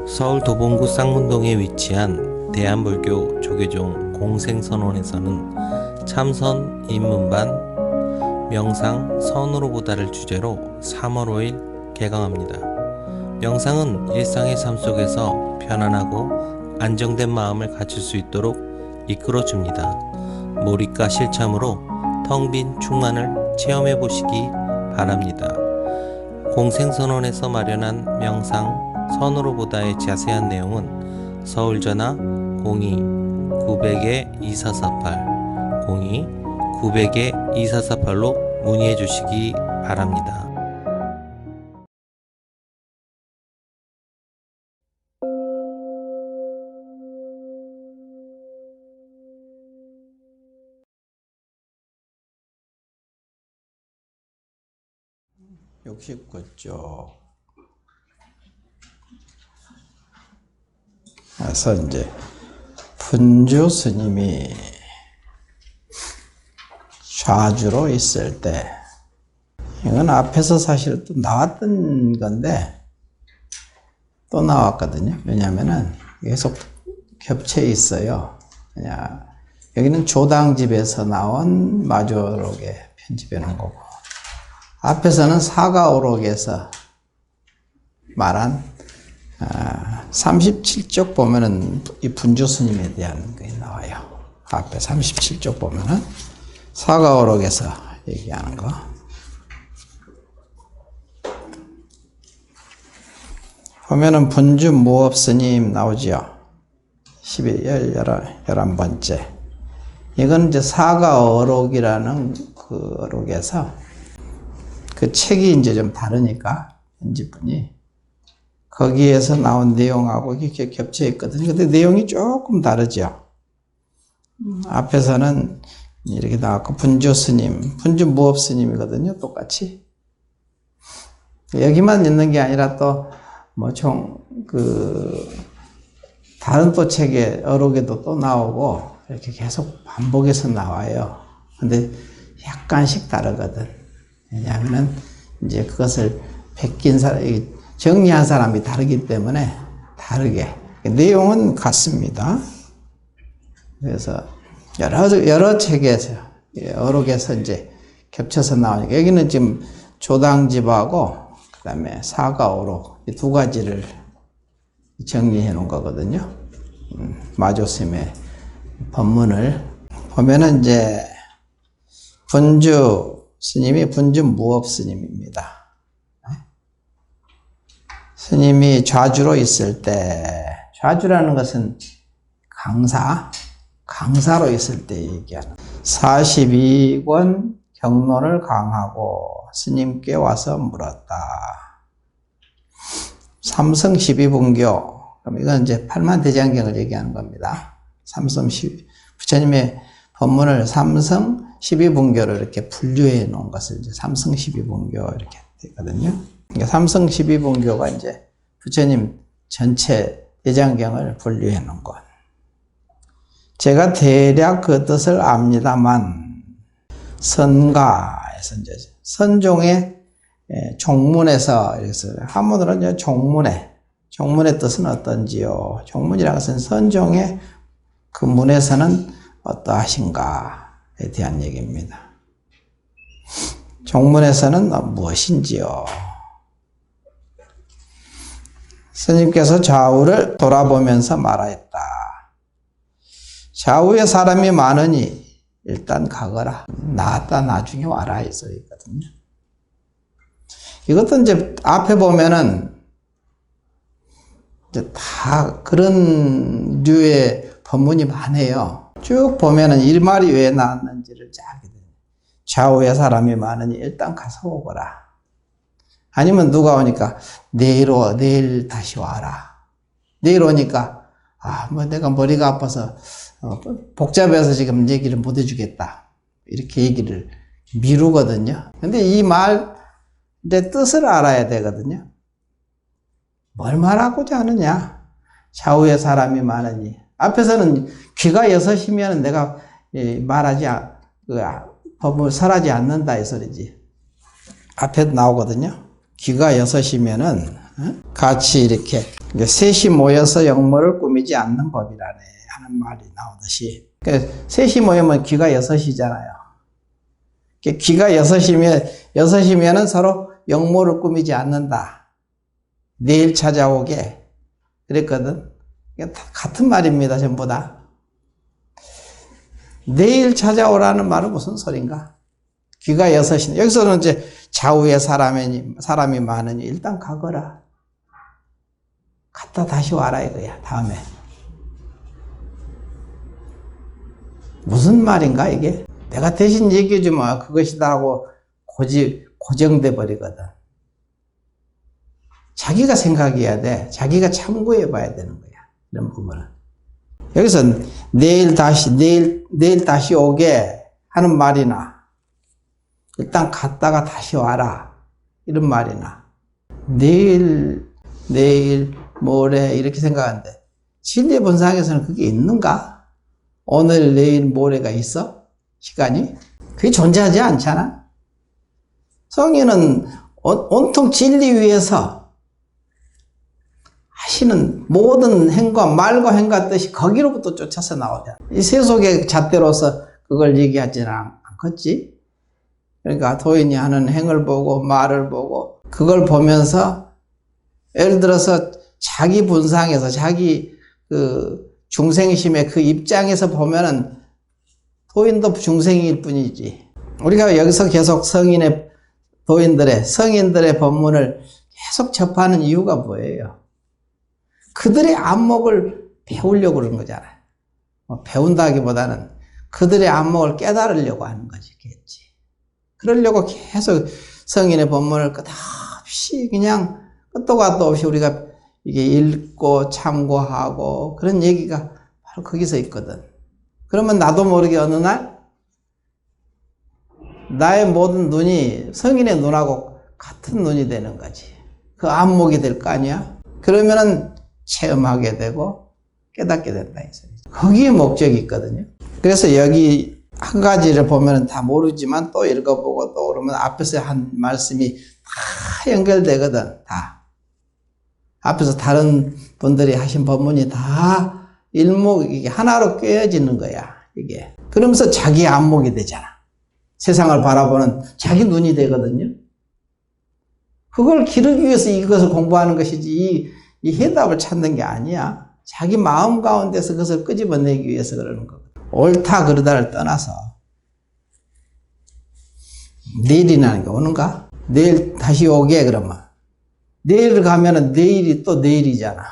서울 도봉구 쌍문동에 위치한 대한불교 조계종 공생선원에서는 참선 입문반 명상 선으로 보다를 주제로 3월 5일 개강합니다. 명상은 일상의 삶 속에서 편안하고 안정된 마음을 갖출 수 있도록 이끌어줍니다. 몰입과 실참으로 텅 빈 충만을 체험해 보시기 바랍니다. 공생선원에서 마련한 명상 선으로 보다의 자세한 내용은 서울전화 02-900-2448 02-900-2448로 문의해 주시기 바랍니다. (69쪽) 그래서 이제 분주 스님이 좌주로 있을 때, 이건 앞에서 사실 또 나왔던 건데 또 나왔거든요. 왜냐면은 계속 겹쳐 있어요. 그냥 여기는 조당집에서 나온 마조록에 편집해 놓은 거고, 앞에서는 사가오록에서 말한 37쪽 보면은 이 분주 스님에 대한 게 나와요. 앞에 37쪽 보면은 사가오록에서 얘기하는 거. 보면은 분주 무업 스님 나오지요. 11번째. 이건 이제 사가오록이라는 그 어록에서, 그 책이 이제 좀 다르니까 편집분이 거기에서 나온 내용하고 이렇게 겹쳐 있거든요. 근데 내용이 조금 다르죠. 앞에서는 이렇게 나왔고, 분주 스님, 분주 무업 스님이거든요. 똑같이. 여기만 있는 게 아니라 또 뭐 다른 또 책에 어록에도 또 나오고 이렇게 계속 반복해서 나와요. 근데 약간씩 다르거든. 왜냐하면은 이제 그것을 베낀 사람, 정리한 사람이 다르기 때문에 다르게. 내용은 같습니다. 그래서 여러 책에서, 어록에서 이제 겹쳐서 나오니까, 여기는 지금 조당집하고 그 다음에 사가오록, 이 두 가지를 정리해 놓은 거거든요. 마조스님의 법문을 보면은 이제 분주 스님이 분주 무업 스님입니다. 스님이 좌주로 있을 때, 좌주라는 것은 강사로 있을 때 얘기하는, 42권 경론을 강하고 스님께 와서 물었다. 삼성 12분교, 그럼 이건 이제 팔만대장경을 얘기하는 겁니다. 부처님의 법문을 삼성 12분교로 이렇게 분류해 놓은 것을 이제 삼성 12분교 이렇게 되거든요. 그러니까 삼성 12분교가 이제 부처님 전체 대장경을 분류해 놓은 것. 제가 대략 그 뜻을 압니다만, 선가에서 이제 선종의 종문에서, 그래서 한문으로는 이제 종문의 뜻은 어떤지요? 종문이라는 것은 선종의 그 문에서는 어떠하신가에 대한 얘기입니다. 종문에서는 무엇인지요? 스님께서 좌우를 돌아보면서 말하였다. 좌우에 사람이 많으니 일단 가거라. 나았다 나중에 와라 이 소리거든요. 이것도 이제 앞에 보면은 이제 다 그런 류의 법문이 많아요. 쭉 보면은 이 말이 왜 나왔는지를 잘 알게 돼요. 좌우에 사람이 많으니 일단 가서 오거라. 아니면 누가 오니까 내일 다시 와라. 내일 오니까 내가 머리가 아파서 복잡해서 지금 얘기를 못 해주겠다. 이렇게 얘기를 미루거든요. 근데 이 말 이제 뜻을 알아야 되거든요. 뭘 말하고자 하느냐? 좌우에 사람이 많으니. 앞에서는 귀가 여섯이면 내가 법을 설하지 않는다 이 소리지. 앞에 나오거든요. 귀가 여섯이면은 같이 이렇게 이제 셋이 모여서 영모를 꾸미지 않는 법이라네 하는 말이 나오듯이, 그러니까 셋이 모이면 귀가 여섯이잖아요. 귀가 여섯이면은 서로 영모를 꾸미지 않는다. 내일 찾아오게 그랬거든. 다 같은 말입니다, 전부 다. 내일 찾아오라는 말은 무슨 소린가? 귀가 여섯이네. 여기서는 이제 좌우에 사람이 많으니 일단 가거라. 갔다 다시 와라 이거야, 다음에. 무슨 말인가, 이게? 내가 대신 얘기해주면 그것이다 하고 고정돼 버리거든. 자기가 생각해야 돼. 자기가 참고해 봐야 되는 거야, 이런 부분은. 여기서 내일 다시 오게 하는 말이나, 일단 갔다가 다시 와라 이런 말이나, 내일 모레 이렇게 생각하는데, 진리 본상에서는 그게 있는가? 오늘 내일 모레가 있어? 시간이? 그게 존재하지 않잖아. 성인은 온통 진리 위에서 하시는 모든 행과 말과 행과 뜻이 거기로부터 쫓아서 나오잖아. 이 세속의 잣대로서 그걸 얘기하지는 않겠지. 그러니까 도인이 하는 행을 보고 말을 보고 그걸 보면서, 예를 들어서 자기 분상에서 자기 그 중생심의 그 입장에서 보면은 도인도 중생일 뿐이지. 우리가 여기서 계속 성인들의 법문을 계속 접하는 이유가 뭐예요? 그들의 안목을 배우려고 그러는 거잖아요. 배운다기보다는 그들의 안목을 깨달으려고 하는 거겠지. 그러려고 계속 성인의 법문을 끝없이 그냥 끝도 갓도 없이 우리가 이게 읽고 참고하고 그런 얘기가 바로 거기서 있거든. 그러면 나도 모르게 어느 날 나의 모든 눈이 성인의 눈하고 같은 눈이 되는 거지. 그 안목이 될 거 아니야? 그러면은 체험하게 되고 깨닫게 된다, 이 소리죠. 거기에 목적이 있거든요. 그래서 여기 한 가지를 보면 다 모르지만 또 읽어보고 또 그러면 앞에서 한 말씀이 다 연결되거든, 다. 앞에서 다른 분들이 하신 법문이 다 이게 하나로 꿰어지는 거야, 이게. 그러면서 자기 안목이 되잖아. 세상을 바라보는 자기 눈이 되거든요. 그걸 기르기 위해서 이것을 공부하는 것이지, 이 해답을 찾는 게 아니야. 자기 마음 가운데서 그것을 끄집어내기 위해서 그러는 거거든. 옳다 그러다를 떠나서 내일이라는 게 오는가? 내일 다시 오게 그러면 내일 가면은 내일이 또 내일이잖아.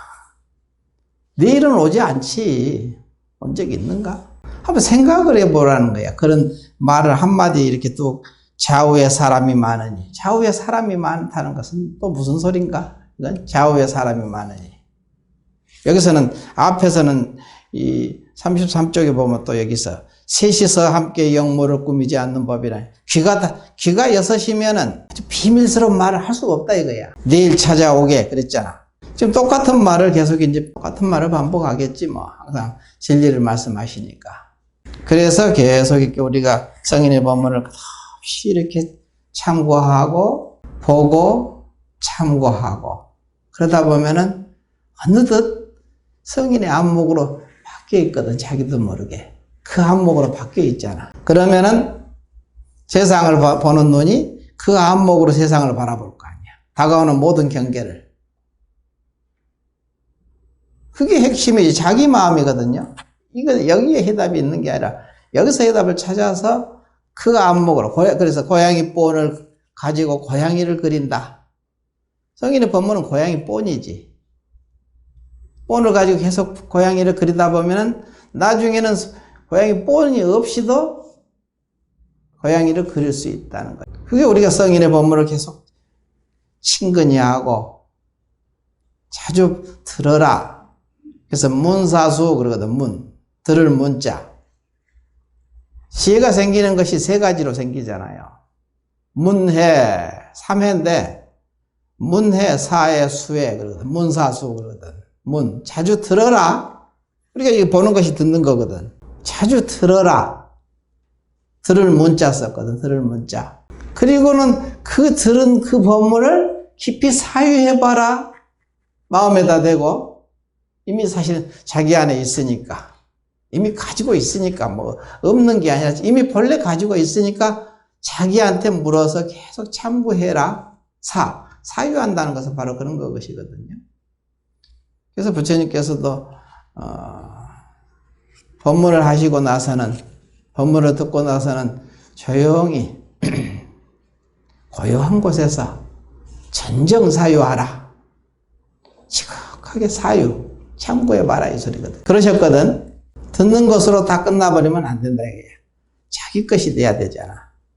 내일은 오지 않지. 온 적이 있는가? 한번 생각을 해보라는 거야. 그런 말을 한마디 이렇게 또 좌우에 사람이 많으니. 좌우에 사람이 많다는 것은 또 무슨 소린가? 이건 좌우에 사람이 많으니. 여기서는 앞에서는 이 33쪽에 보면 또 여기서 셋이서 함께 영모를 꾸미지 않는 법이라. 귀가 여섯이면은 아주 비밀스러운 말을 할 수가 없다 이거야. 내일 찾아오게 그랬잖아. 지금 똑같은 말을 계속 이제 똑같은 말을 반복하겠지 뭐. 항상 진리를 말씀하시니까. 그래서 계속 이렇게 우리가 성인의 법문을 끝없이 이렇게 참고하고 보고 참고하고 그러다 보면은 어느덧 성인의 안목으로 바뀌어 있거든. 자기도 모르게. 그 안목으로 바뀌어 있잖아. 그러면은 세상을 보는 눈이 그 안목으로 세상을 바라볼 거 아니야. 다가오는 모든 경계를. 그게 핵심이지. 자기 마음이거든요. 이거 여기에 해답이 있는 게 아니라 여기서 해답을 찾아서 그 안목으로. 그래서 고양이 본을 가지고 고양이를 그린다. 성인의 법문은 고양이 본이지. 본을 가지고 계속 고양이를 그리다 보면은 나중에는 고양이 본이 없이도 고양이를 그릴 수 있다는 거예요. 그게 우리가 성인의 법문을 계속 친근히 하고 자주 들어라. 그래서 문사수 그러거든. 들을 문자. 지혜가 생기는 것이 세 가지로 생기잖아요. 문해, 삼해인데 문해, 사해, 수해 그러거든. 문사수 그러거든. 자주 들어라. 우리가 이거 보는 것이 듣는 거거든. 자주 들어라. 들을 문자 썼거든. 들을 문자. 그리고는 그 들은 그 법문을 깊이 사유해봐라. 마음에다 대고 이미 사실 자기 안에 있으니까, 이미 가지고 있으니까, 뭐 없는 게 아니라 이미 본래 가지고 있으니까 자기한테 물어서 계속 참고해라. 사유한다는 것은 바로 그런 것이거든요. 그래서 부처님께서도 법문을 하시고 나서는, 법문을 듣고 나서는 조용히 고요한 곳에서 전정사유하라. 지극하게 사유, 참고해봐라 이 소리거든. 그러셨거든. 듣는 것으로 다 끝나버리면 안 된다 이거야. 자기 것이 돼야 되잖아.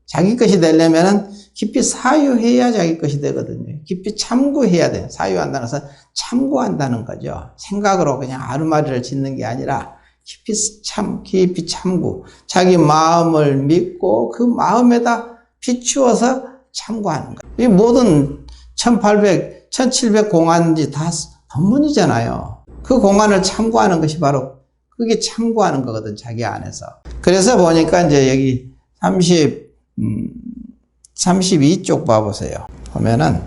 자기 것이 되려면은 깊이 사유해야 자기 것이 되거든요. 깊이 참고해야 돼. 사유한다는 것은 참고한다는 거죠. 생각으로 그냥 아르마리를 짓는 게 아니라 깊이 참고, 자기 마음을 믿고 그 마음에다 비추어서 참고하는 거예요. 이 모든 1700 공안지 다 법문이잖아요. 그 공안을 참고하는 것이 바로 그게 참고하는 거거든, 자기 안에서. 그래서 보니까 이제 여기 32쪽 봐보세요. 보면은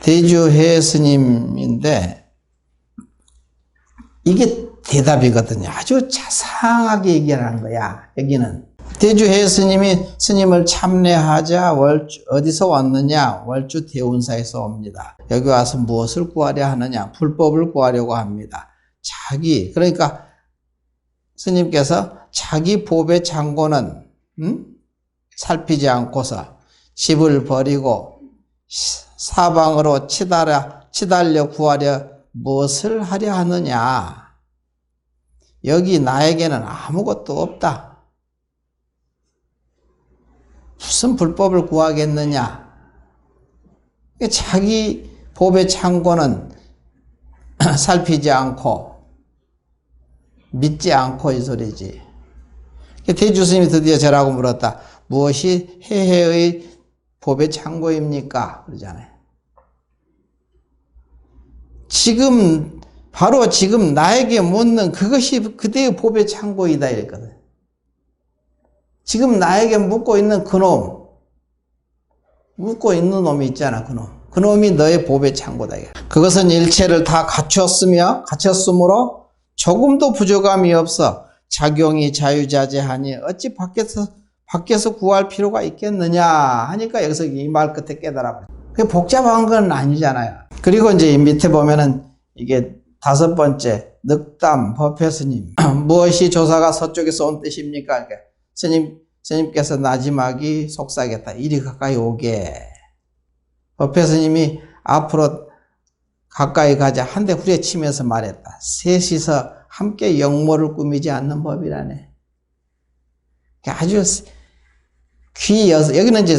대주해 스님인데 이게 대답이거든요. 아주 자상하게 얘기하는 거야. 여기는 대주해 스님이 스님을 참례하자 어디서 왔느냐? 월주 대운사에서 옵니다. 여기 와서 무엇을 구하려 하느냐? 불법을 구하려고 합니다. 그러니까 스님께서 자기 법의 창고는 살피지 않고서 집을 버리고 사방으로 치달려 구하려 무엇을 하려 하느냐? 여기 나에게는 아무것도 없다. 무슨 불법을 구하겠느냐? 자기 법의 창고는 살피지 않고 믿지 않고 이 소리지. 대주스님이 드디어 저라고 물었다. 무엇이 해해의 법의 창고입니까? 그러잖아요. 바로 지금 나에게 묻는 그것이 그대의 법의 창고이다 이랬거든. 지금 나에게 묻고 있는 그놈, 묻고 있는 놈이 있잖아, 그놈. 그놈이 너의 법의 창고다. 그것은 일체를 다 갖췄으므로 조금도 부족함이 없어 작용이 자유자재하니 어찌 밖에서 구할 필요가 있겠느냐 하니까 여기서 이 말 끝에 깨달아. 그게 복잡한 건 아니잖아요. 그리고 이제 이 밑에 보면은 이게 5번째 늑담 법회 스님 무엇이 조사가 서쪽에서 온 뜻입니까? 그러니까 스님께서 나지막이 속삭였다. 이리 가까이 오게. 법회 스님이 앞으로 가까이 가자 한 대 후려치면서 말했다. 셋이서 함께 영모를 꾸미지 않는 법이라네. 아주 여기는 이제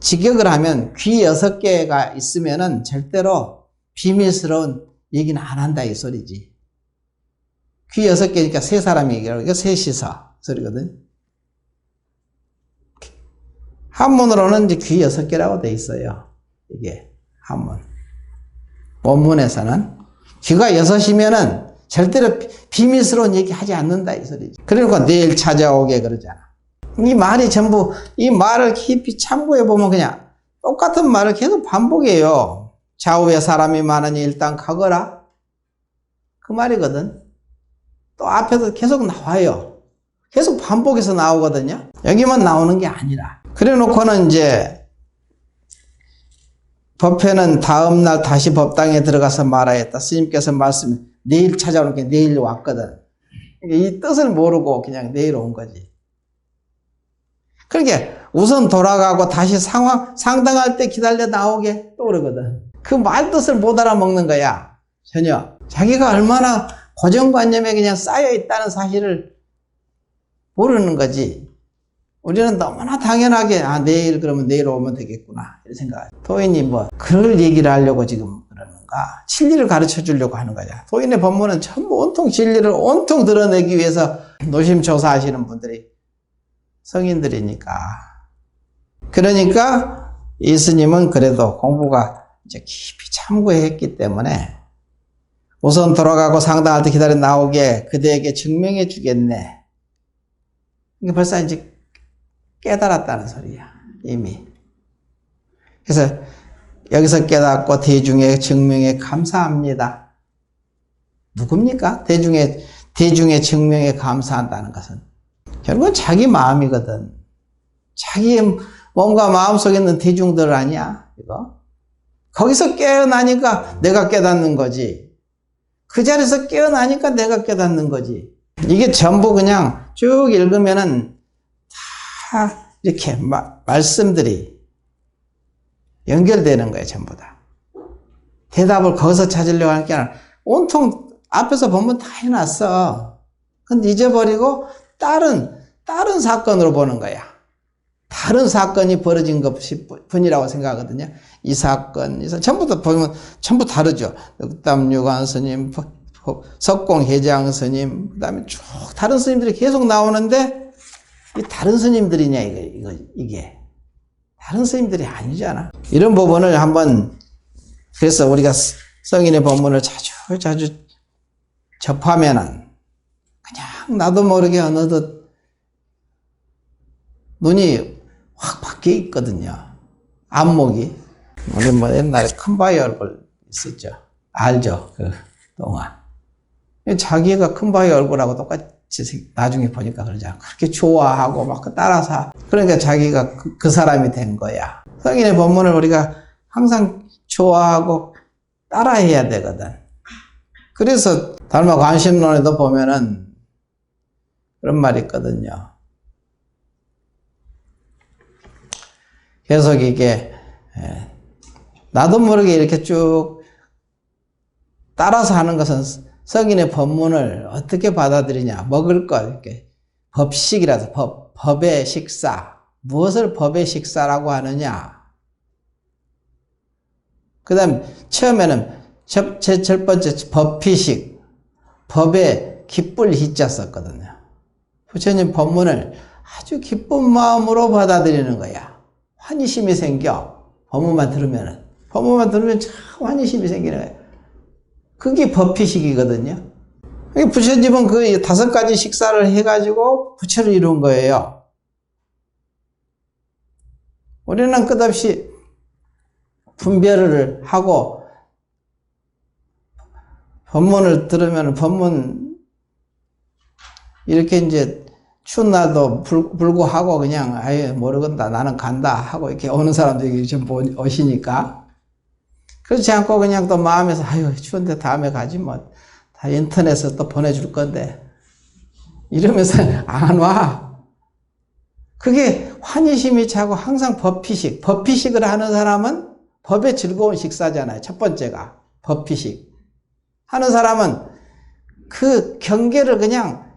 직역을 하면 귀 6개가 있으면은 절대로 비밀스러운 얘기는 안 한다 이 소리지. 귀 6개니까 세 사람이 얘기하고 이거 셋이서 소리거든. 한문으로는 이제 귀 6개라고 돼 있어요. 이게 한문. 원문에서는 귀가 6이면은 절대로 비밀스러운 얘기 하지 않는다 이 소리지. 그러니까 내일 찾아오게 그러잖아. 이 말이 전부 이 말을 깊이 참고해 보면 그냥 똑같은 말을 계속 반복해요. 좌우에 사람이 많으니 일단 가거라. 그 말이거든. 또 앞에도 계속 나와요. 계속 반복해서 나오거든요. 여기만 나오는 게 아니라. 그래 놓고는 이제 법회는 다음날 다시 법당에 들어가서 말하였다. 스님께서 내일 찾아오는 게 내일 왔거든. 이 뜻을 모르고 그냥 내일 온 거지. 그러니까 우선 돌아가고 다시 상당할 때 기다려 나오게 또 그러거든. 그 말 뜻을 못 알아먹는 거야. 전혀. 자기가 얼마나 고정관념에 그냥 쌓여 있다는 사실을 모르는 거지. 우리는 너무나 당연하게 내일 그러면 내일 오면 되겠구나 이런 생각. 도인이 그럴 얘기를 하려고 지금 그러는가? 진리를 가르쳐 주려고 하는 거야. 도인의 법문은 전부 온통 진리를 온통 드러내기 위해서 노심초사하시는 분들이 성인들이니까. 그러니까 이 스님은 그래도 공부가 이제 깊이 참고했기 때문에 우선 돌아가고 상당할 때 기다려 나오게 그대에게 증명해 주겠네. 이게 벌써 이제 깨달았다는 소리야, 이미. 그래서 여기서 깨닫고 대중의 증명에 감사합니다. 누굽니까? 대중의 증명에 감사한다는 것은 결국은 자기 마음이거든. 자기 몸과 마음속에 있는 대중들 아니야, 이거? 거기서 깨어나니까 내가 깨닫는 거지. 그 자리에서 깨어나니까 내가 깨닫는 거지. 이게 전부 그냥 쭉 읽으면은 다 이렇게 말씀들이 연결되는 거예요, 전부 다. 대답을 거기서 찾으려고 하는 게 아니라 온통 앞에서 보면 다 해놨어. 근데 잊어버리고 다른 사건으로 보는 거야. 다른 사건이 벌어진 것이 뿐이라고 생각하거든요. 이 사건, 전부 다 보면 전부 다르죠. 덕담유관 스님, 석공회장 스님, 그 다음에 쭉 다른 스님들이 계속 나오는데, 이 다른 스님들이냐, 이게. 다른 스님들이 아니잖아. 이런 부분을 한번, 그래서 우리가 성인의 법문을 자주 접하면은, 그냥 나도 모르게 어느덧 눈이 확 바뀌어 있거든요. 안목이. 우리 뭐 옛날에 큰바위 얼굴 있었죠. 알죠? 그 동화. 자기가 큰바위 얼굴하고 똑같이 나중에 보니까 그러잖아. 그렇게 좋아하고 막 따라서. 그러니까 자기가 그 사람이 된 거야. 성인의 법문을 우리가 항상 좋아하고 따라해야 되거든. 그래서 달마 관심론에도 보면은 그런 말이 있거든요. 계속 이게 나도 모르게 이렇게 쭉 따라서 하는 것은 성인의 법문을 어떻게 받아들이냐. 먹을 것, 이렇게 법식이라서 법의 식사. 무엇을 법의 식사라고 하느냐. 그 다음 처음에는 첫 번째 법피식. 법에 기쁠 희자 썼거든요. 부처님 법문을 아주 기쁜 마음으로 받아들이는 거야. 환희심이 생겨. 법문만 들으면 참 환희심이 생기는 거예요. 그게 법피식이거든요. 부처님은 그 5가지 식사를 해가지고 부처를 이룬 거예요. 우리는 끝없이 분별을 하고 법문을 들으면 법문 이렇게 이제 추운 날도 불구하고 그냥 아예 모르겠다 나는 간다 하고 이렇게 오는 사람들이 좀 오시니까 그렇지 않고 그냥 또 마음에서 아유 추운데 다음에 가지 뭐 다 인터넷에 또 보내줄 건데 이러면서 안 와. 그게 환희심이 차고 항상 법피식을 하는 사람은 법의 즐거운 식사잖아요. 첫 번째가 법피식 하는 사람은 그 경계를 그냥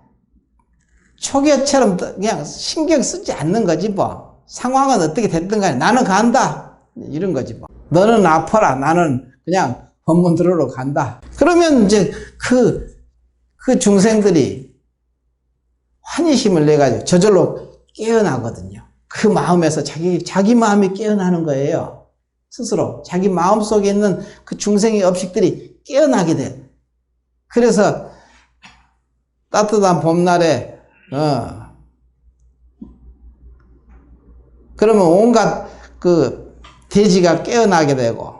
초계처럼 그냥 신경 쓰지 않는 거지 뭐. 상황은 어떻게 됐든 간에 나는 간다 이런 거지 뭐. 너는 아파라 나는 그냥 법문 들으러 간다. 그러면 이제 그 중생들이 환희심을 내가지고 저절로 깨어나거든요. 그 마음에서 자기 마음이 깨어나는 거예요. 스스로 자기 마음속에 있는 그 중생의 업식들이 깨어나게 돼. 그래서 따뜻한 봄날에 그러면 온갖 그 대지가 깨어나게 되고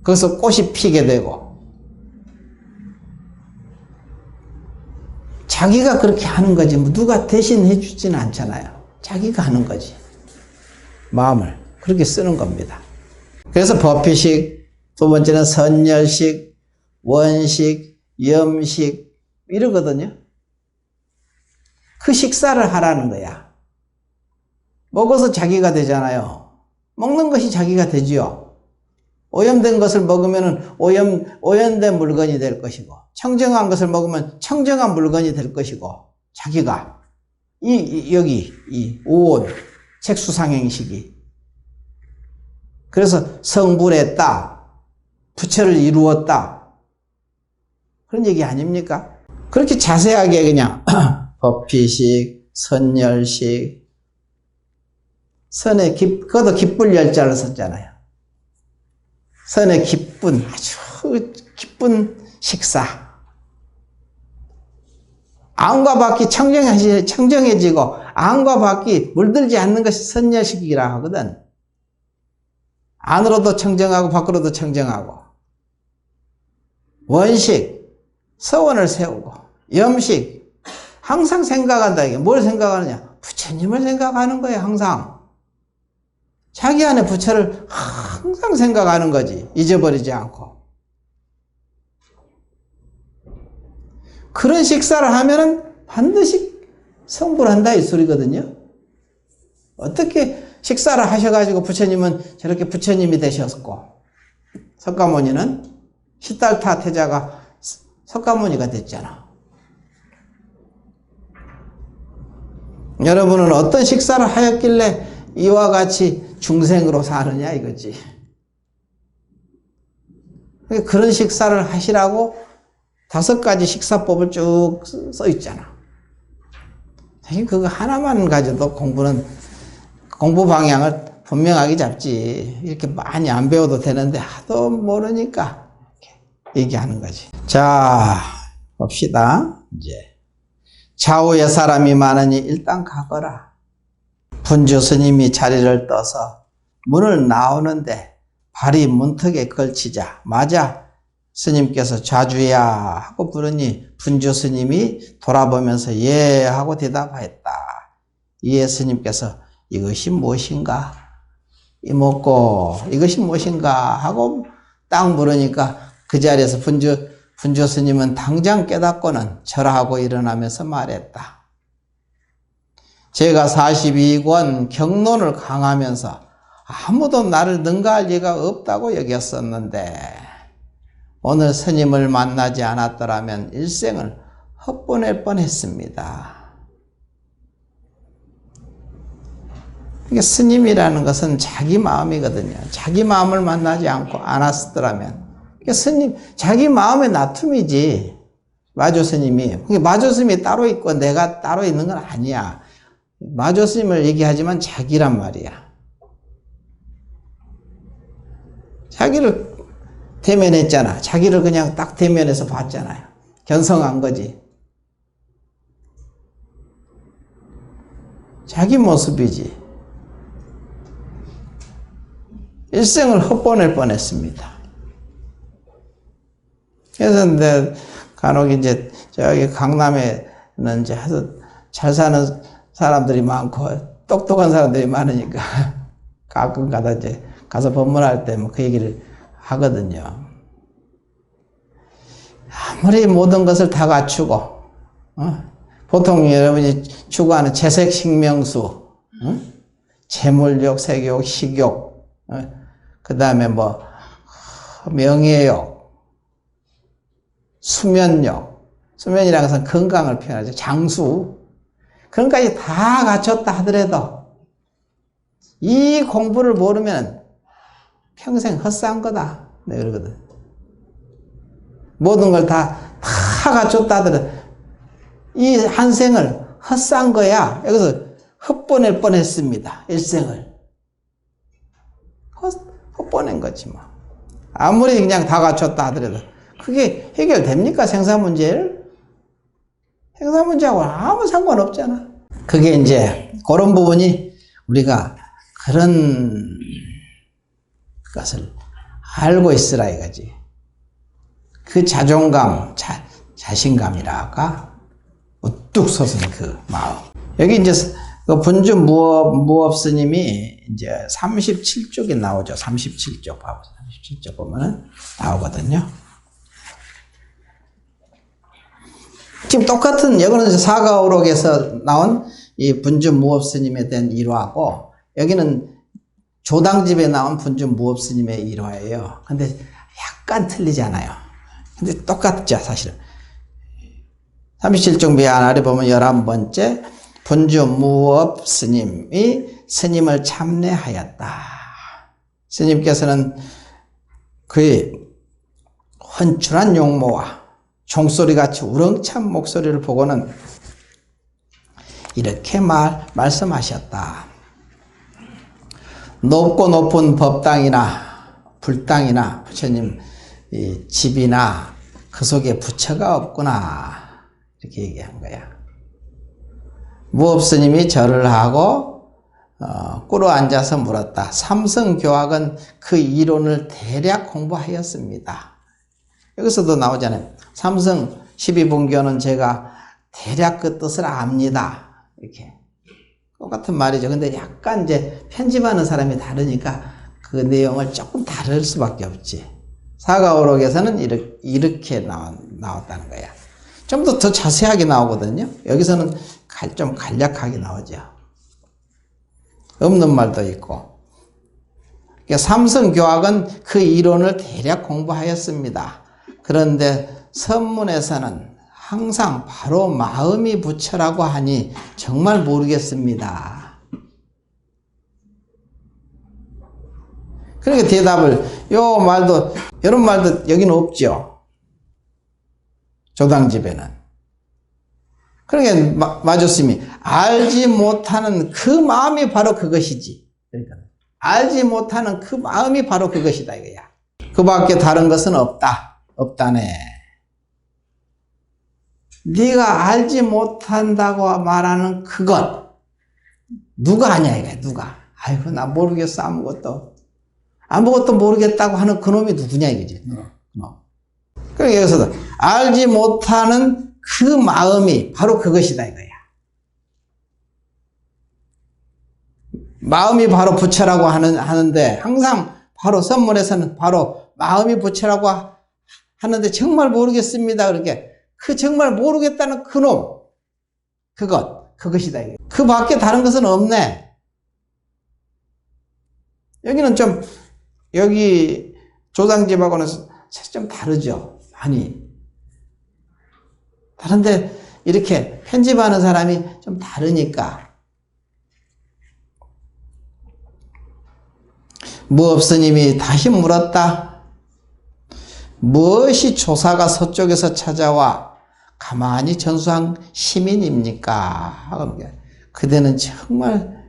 거기서 꽃이 피게 되고 자기가 그렇게 하는 거지 뭐 누가 대신 해주지는 않잖아요. 자기가 하는 거지. 마음을 그렇게 쓰는 겁니다. 그래서 법피식, 두 번째는 선열식, 원식, 염식 이러거든요. 그 식사를 하라는 거야. 먹어서 자기가 되잖아요. 먹는 것이 자기가 되지요. 오염된 것을 먹으면 오염된 물건이 될 것이고 청정한 것을 먹으면 청정한 물건이 될 것이고 자기가 여기 이 오온 색수상행식이 그래서 성불했다. 부처를 이루었다. 그런 얘기 아닙니까? 그렇게 자세하게 그냥 법피식, 선열식 선의 그것도 기쁠 열자를 썼잖아요. 선의 기쁜 아주 기쁜 식사 안과 밖이 청정해지고 안과 밖이 물들지 않는 것이 선열식이라 하거든. 안으로도 청정하고 밖으로도 청정하고, 원식, 서원을 세우고, 염식, 항상 생각한다. 이게 뭘 생각하느냐? 부처님을 생각하는 거예요, 항상. 자기 안에 부처를 항상 생각하는 거지. 잊어버리지 않고. 그런 식사를 하면은 반드시 성불 한다 이 소리거든요. 어떻게 식사를 하셔가지고 부처님은 저렇게 부처님이 되셨고, 석가모니는 시달타 태자가 석가모니가 됐잖아. 여러분은 어떤 식사를 하였길래 이와 같이 중생으로 사느냐 이거지. 그런 식사를 하시라고 5가지 식사법을 쭉 써 있잖아. 사실 그거 하나만 가져도 공부 방향을 분명하게 잡지. 이렇게 많이 안 배워도 되는데 하도 모르니까 이렇게 얘기하는 거지. 자, 봅시다. 이제 좌우에 사람이 많으니 일단 가거라. 분주 스님이 자리를 떠서 문을 나오는데 발이 문턱에 걸치자 맞아 스님께서 좌주야 하고 부르니 분주 스님이 돌아보면서 예 하고 대답하였다. 이에 스님께서 이것이 무엇인가? 이먹고 이것이 무엇인가? 하고 딱 물으니까 그 자리에서 분주 스님은 당장 깨닫고는 절하고 일어나면서 말했다. 제가 42권 경론을 강하면서 아무도 나를 능가할 리가 없다고 여겼었는데 오늘 스님을 만나지 않았더라면 일생을 헛보낼 뻔했습니다. 이게 스님이라는 것은 자기 마음이거든요. 자기 마음을 만나지 않았더라면 스님 자기 마음의 나툼이지. 마조 스님이 마조 스님이 따로 있고 내가 따로 있는 건 아니야. 마조 스님을 얘기하지만 자기란 말이야. 자기를 대면했잖아. 자기를 그냥 딱 대면해서 봤잖아요. 견성한 거지. 자기 모습이지. 일생을 헛보낼 뻔했습니다. 그래서 근데 간혹 이제 저기 강남에는 이제 아주 잘 사는 사람들이 많고 똑똑한 사람들이 많으니까 가끔 가다 이제 가서 법문할 때 뭐 그 얘기를 하거든요. 아무리 모든 것을 다 갖추고, 보통 여러분이 추구하는 채색, 식명수, 재물욕, 색욕, 식욕, 그 다음에 뭐 명예욕, 수면욕, 수면이라는 것은 건강을 표현하죠. 장수, 그런 것까지 다 갖췄다 하더라도 이 공부를 모르면 평생 헛산 거다. 내가 그러거든. 모든 걸 다 갖췄다 하더라도 이 한 생을 헛산 거야. 여기서 헛보낼 뻔했습니다. 일생을. 헛보낸 거지 뭐. 아무리 그냥 다 갖췄다 하더라도 그게 해결됩니까? 생사 문제를? 생사 문제하고 아무 상관없잖아. 그게 이제 그런 부분이 우리가 그런 것을 알고 있으라 이거지. 그 자존감, 자신감이랄까? 우뚝 솟은 그 마음. 여기 이제 그 분주 무업 스님이 이제 37쪽에 나오죠. 37쪽 봐보세요. 37쪽 보면은 나오거든요. 지금 똑같은, 여기는 사가오록에서 나온 이 분주 무업 스님에 대한 일화고, 여기는 조당집에 나온 분주 무업 스님의 일화예요. 근데 약간 틀리잖아요. 근데 똑같죠, 사실은. 37쪽 미안 아래 보면 11번째, 분주 무업 스님이 스님을 참례하였다. 스님께서는 그의 헌출한 용모와 종소리같이 우렁찬 목소리를 보고는 이렇게 말씀하셨다. 높고 높은 법당이나 불당이나 부처님 집이나 그 속에 부처가 없구나. 이렇게 얘기한 거야. 무업 스님이 절을 하고 꿇어 앉아서 물었다. 삼성교학은 그 이론을 대략 공부하였습니다. 여기서도 나오잖아요. 삼성 12분교는 제가 대략 그 뜻을 압니다. 이렇게. 똑같은 말이죠. 근데 약간 이제 편집하는 사람이 다르니까 그 내용을 조금 다를 수밖에 없지. 사가오록에서는 이렇게 나왔다는 거야. 좀 더 자세하게 나오거든요. 여기서는 좀 간략하게 나오죠. 없는 말도 있고. 그러니까 삼성교학은 그 이론을 대략 공부하였습니다. 그런데 선문에서는 항상 바로 마음이 부처라고 하니 정말 모르겠습니다. 그러니까 대답을, 이런 말도 여기는 없죠. 조당집에는. 그러니까 마주스님이 알지 못하는 그 마음이 바로 그것이지. 그러니까 알지 못하는 그 마음이 바로 그것이다 이거야. 그 밖에 다른 것은 없다네. 네가 알지 못한다고 말하는 그것 누가 아냐 이거야. 누가. 아이고 나 모르겠어. 아무것도 모르겠다고 하는 그놈이 누구냐 이거지. 그러니까 여기서도 알지 못하는 그 마음이 바로 그것이다 이거야. 마음이 바로 부처라고 하는데 항상 바로 선문에서는 바로 마음이 부처라고 하는데 정말 모르겠습니다. 그렇게 그 정말 모르겠다는 그놈 그것이다 이게. 그 밖에 다른 것은 없네. 여기는 좀 여기 조당집하고는 좀 다르죠. 많이 다른데 이렇게 편집하는 사람이 좀 다르니까. 무업스님이 다시 물었다. 무엇이 조사가 서쪽에서 찾아와 가만히 전수한 시민입니까? 그대는 정말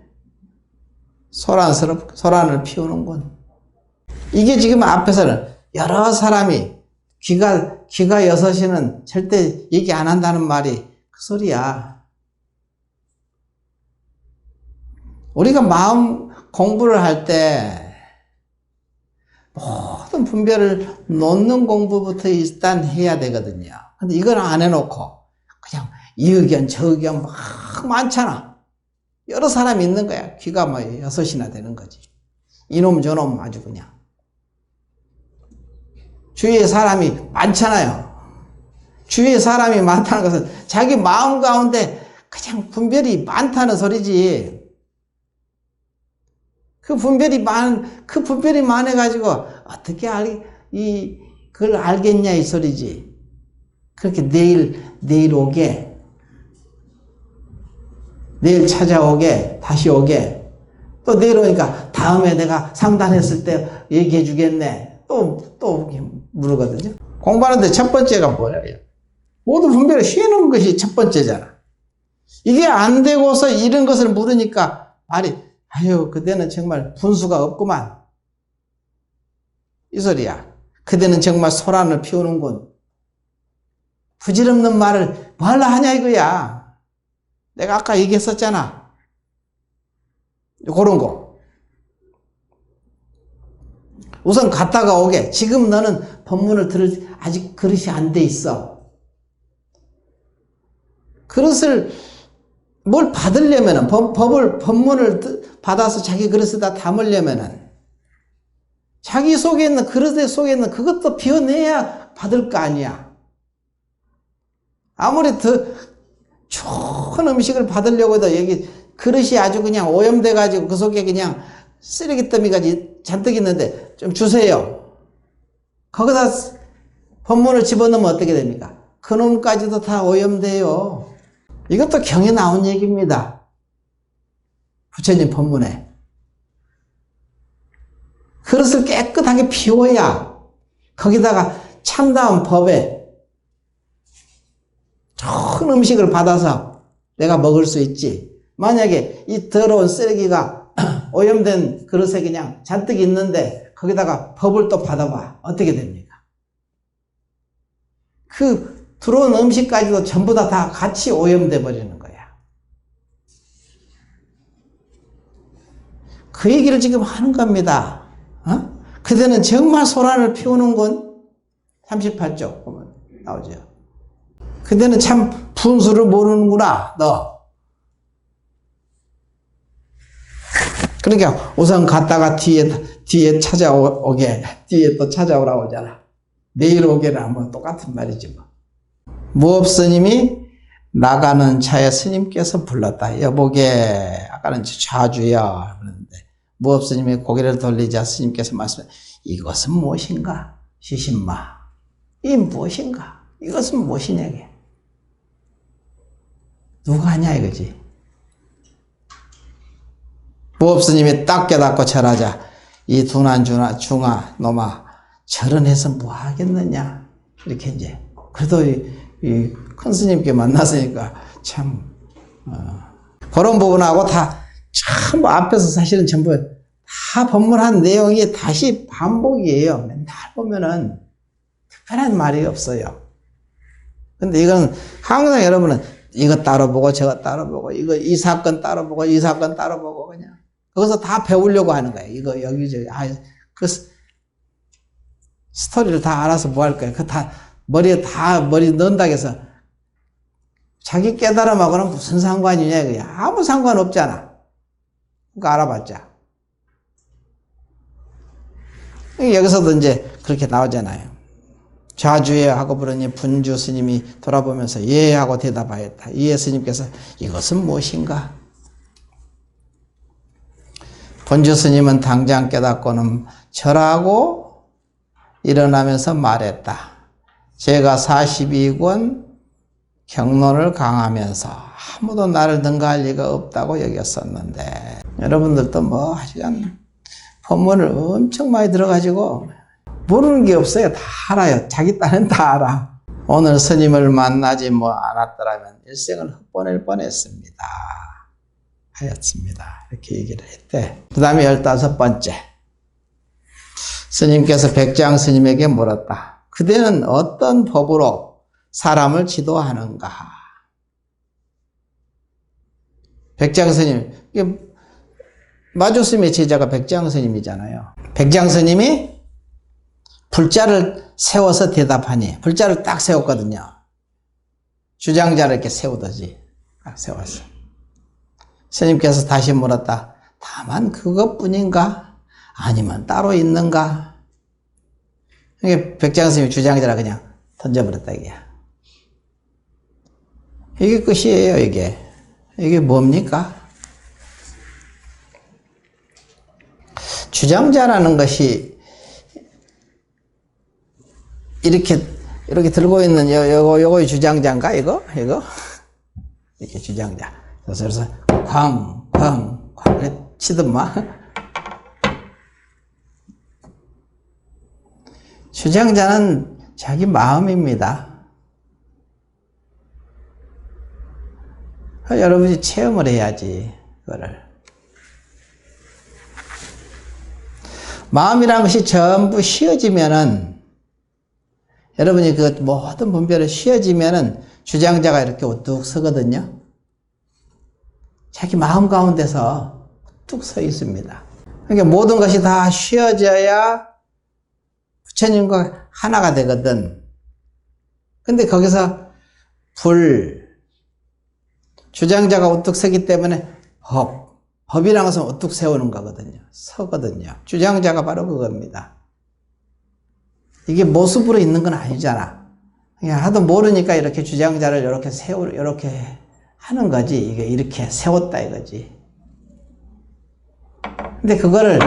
소란을 피우는군. 이게 지금 앞에서는 여러 사람이 귀가 여섯이는 절대 얘기 안 한다는 말이 그 소리야. 우리가 마음 공부를 할 때 모든 분별을 놓는 공부부터 일단 해야 되거든요. 근데 이걸 안 해놓고 그냥 이 의견 저 의견 막 많잖아. 여러 사람이 있는 거야. 귀가 뭐 여섯이나 되는 거지. 이놈 저놈 아주 그냥. 주위에 사람이 많잖아요. 주위에 사람이 많다는 것은 자기 마음 가운데 그냥 분별이 많다는 소리지. 그 분별이 많아가지고 어떻게 그걸 알겠냐 이 소리지. 그렇게 내일 오게, 내일 찾아오게, 다시 오게, 또 내일 오니까 다음에 내가 상담했을 때 얘기해 주겠네. 또 물어거든요. 공부하는데 첫 번째가 뭐예요? 모든 분별을 쉬는 것이 첫 번째잖아. 이게 안 되고서 이런 것을 물으니까 말이 아유 그대는 정말 분수가 없구만 이 소리야. 그대는 정말 소란을 피우는군. 부질없는 말을 뭐하려 하냐 이거야. 내가 아까 얘기했었잖아. 그런 거. 우선 갔다가 오게. 지금 너는 법문을 들을 아직 그릇이 안 돼 있어. 그릇을 뭘 받으려면은 법문을 받아서 자기 그릇에다 담으려면은 자기 속에 있는 그릇 속에 있는 그것도 비워내야 받을 거 아니야. 아무리 더 좋은 음식을 받으려고 해도 여기 그릇이 아주 그냥 오염돼 가지고 그 속에 그냥 쓰레기더미가 잔뜩 있는데 좀 주세요. 거기다 법문을 집어넣으면 어떻게 됩니까? 그놈까지도 다 오염돼요. 이것도 경에 나온 얘기입니다. 부처님 법문에. 그릇을 깨끗하게 비워야 거기다가 참다운 법에 좋은 음식을 받아서 내가 먹을 수 있지. 만약에 이 더러운 쓰레기가 오염된 그릇에 그냥 잔뜩 있는데 거기다가 법을 또 받아봐. 어떻게 됩니까? 그 들어온 음식까지도 전부 다 같이 오염돼 버리는 거야. 그 얘기를 지금 하는 겁니다. 그대는 정말 소란을 피우는군. 38쪽 보면 나오죠. 그대는 참 분수를 모르는구나, 너. 그러니까 우선 갔다가 뒤에 찾아오게, 뒤에 또 찾아오라고 하잖아. 내일 오게라 뭐 똑같은 말이지 뭐. 무업스님이 나가는 차에 스님께서 불렀다. 여보게, 아까는 좌주여 그러는데 무업스님이 고개를 돌리자 스님께서 말씀해, 이것은 무엇인가? 시신마, 이 무엇인가? 이것은 무엇이냐 이게. 누가 하냐 이거지. 무업스님이 딱 깨닫고 절하자, 이 둔한 중아 놈아, 절은 해서 뭐 하겠느냐 이렇게 이제. 그래도 이 큰 스님께 만났으니까 참 그런 부분하고 다 참 앞에서 사실은 전부 다 법문한 내용이 다시 반복이에요. 맨날 보면은 특별한 말이 없어요. 근데 이건 항상 여러분은 이거 따로 보고 저거 따로 보고 이 사건 따로 보고 이 사건 따로 보고 그냥 거기서 다 배우려고 하는 거예요. 이거 여기저기 그 스토리를 다 알아서 뭐 할 거예요. 그 다 머리 넣는다고 해서 자기 깨달음하고는 무슨 상관이냐 이거야. 아무 상관 없잖아. 그거 알아봤자. 여기서도 이제 그렇게 나오잖아요. 좌주에 하고 부르니 분주 스님이 돌아보면서 예 하고 대답하였다. 이에 스님께서 이것은 무엇인가? 분주 스님은 당장 깨닫고는 절하고 일어나면서 말했다. 제가 42권 경론을 강하면서 아무도 나를 능가할 리가 없다고 여겼었는데, 여러분들도 뭐 하여간 법문을 엄청 많이 들어가지고 모르는 게 없어요. 다 알아요. 자기 딴은 다 알아. 오늘 스님을 만나지 않았더라면 일생을 헛보낼 뻔했습니다. 하였습니다. 이렇게 얘기를 했대. 그 다음에 15번째. 스님께서 백장 스님에게 물었다. 그대는 어떤 법으로 사람을 지도하는가? 백장 스님, 마조 스님의 제자가 백장 스님이잖아요. 백장 스님이 불자를 세워서 대답하니, 불자를 딱 세웠거든요. 주장자를 이렇게 세우듯이 딱 세웠어. 스님께서 다시 물었다. 다만 그것뿐인가? 아니면 따로 있는가? 이게 백장 스님이 주장자라 그냥 던져버렸다 이게야. 이게 끝이에요. 이게 뭡니까? 주장자라는 것이 이렇게 들고 있는 요거 주장자인가 이거 이렇게 주장자. 그래서 쾅 치든마. 주장자는 자기 마음입니다. 여러분이 체험을 해야지, 그거를. 마음이라는 것이 전부 쉬어지면은, 여러분이 그 모든 분별을 쉬어지면은 주장자가 이렇게 우뚝 서거든요. 자기 마음 가운데서 우뚝 서 있습니다. 그러니까 모든 것이 다 쉬어져야 부처님과 하나가 되거든. 근데 거기서 주장자가 우뚝 서기 때문에 법이라는 것은 우뚝 세우는 거거든요. 서거든요. 주장자가 바로 그겁니다. 이게 모습으로 있는 건 아니잖아. 그냥 하도 모르니까 이렇게 주장자를 이렇게 하는 거지. 이게 이렇게 세웠다 이거지. 근데 그거를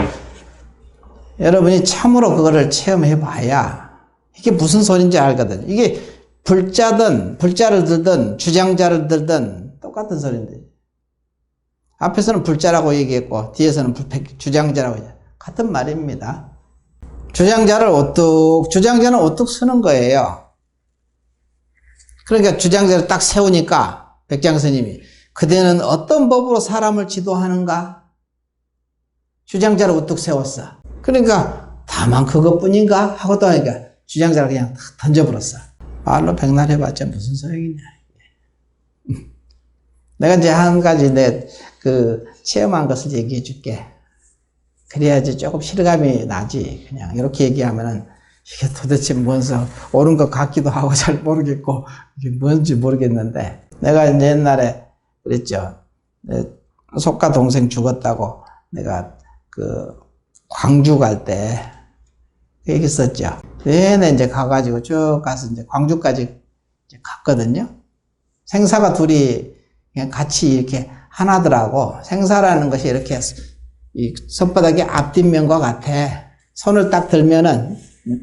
여러분이 참으로 그거를 체험해 봐야 이게 무슨 소리인지 알거든. 이게 불자를 들든 주장자를 들든 똑같은 소리인데, 앞에서는 불자라고 얘기했고 뒤에서는 주장자라고 얘기했고 같은 말입니다. 주장자는 우뚝 서는 거예요. 그러니까 주장자를 딱 세우니까 백장 스님이 그대는 어떤 법으로 사람을 지도하는가? 주장자를 우뚝 세웠어. 그러니까 다만 그것뿐인가? 하고 또 하니까 주장자를 그냥 던져버렸어. 말로 백날 해봤자 무슨 소용이냐. 내가 이제 한 가지 체험한 것을 얘기해 줄게. 그래야지 조금 실감이 나지. 그냥 이렇게 얘기하면은 이게 도대체 뭔지 옳은 것 같기도 하고 잘 모르겠고 이게 뭔지 모르겠는데, 내가 이제 옛날에 그랬죠. 조카 동생 죽었다고 내가 그 광주 갈 때 얘기했었죠. 내내 이제 가가지고 쭉 가서 이제 광주까지 이제 갔거든요. 생사가 둘이 그냥 같이 이렇게 하나더라고. 생사라는 것이 이렇게 이 손바닥이 앞뒷면과 같아. 손을 딱 들면은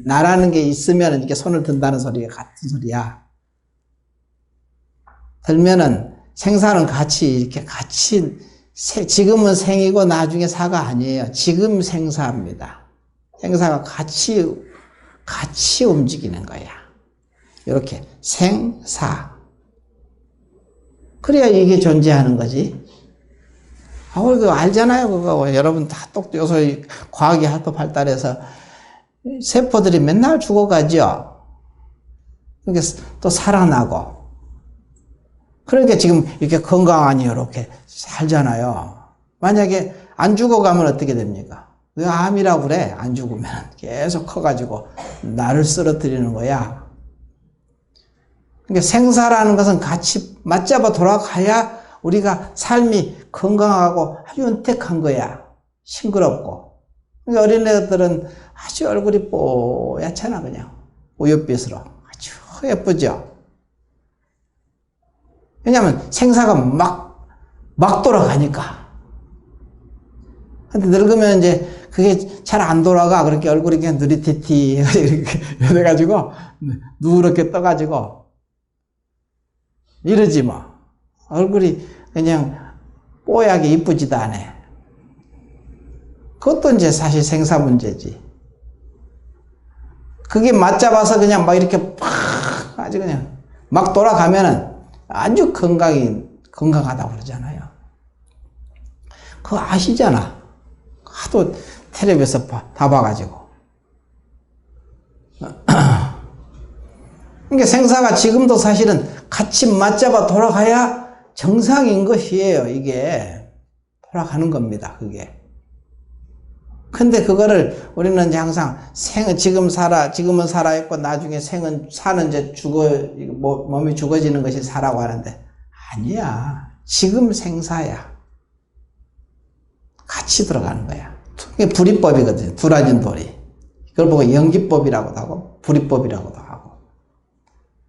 나라는 게 있으면 이렇게 손을 든다는 소리가 같은 소리야. 들면은 생사는 같이 이렇게 같이, 지금은 생이고 나중에 사가 아니에요. 지금 생사입니다. 생사가 같이 움직이는 거야. 이렇게 생사. 그래야 이게 존재하는 거지. 그거 알잖아요. 그거 여러분 다 요새 과학이 하도 발달해서 세포들이 맨날 죽어가죠. 그러니까 또 살아나고. 그러니까 지금 이렇게 건강하니 이렇게 살잖아요. 만약에 안 죽어가면 어떻게 됩니까? 왜 암이라고 그래? 안 죽으면 계속 커가지고 나를 쓰러뜨리는 거야. 그러니까 생사라는 것은 같이 맞잡아 돌아가야 우리가 삶이 건강하고 아주 윤택한 거야. 싱그럽고. 그러니까 어린애들은 아주 얼굴이 뽀얗잖아, 그냥. 우윳빛으로. 아주 예쁘죠? 왜냐하면 생사가 막 돌아가니까. 근데 늙으면 이제 그게 잘 안 돌아가. 그렇게 얼굴이 그냥 느릿티티 이렇게 돼가지고, 누렇게 떠가지고, 이러지 뭐. 얼굴이 그냥 뽀얗게 이쁘지도 않아. 그것도 이제 사실 생사 문제지. 그게 맞잡아서 그냥 막 이렇게 아주 그냥 막 돌아가면은 아주 건강하다고 그러잖아요. 그거 아시잖아. 하도 텔레비에서 다 봐가지고. 그러니까 생사가 지금도 사실은 같이 맞잡아 돌아가야 정상인 것이에요. 이게 돌아가는 겁니다. 그게. 근데 그거를 우리는 이제 항상 지금은 살아있고 나중에 사는 이제 몸이 죽어지는 것이 사라고 하는데, 아니야. 지금 생사야. 같이 들어가는 거야. 그게 불이법이거든요. 두라진 돌이. 그걸 보고 연기법이라고도 하고 불이법이라고도 하고.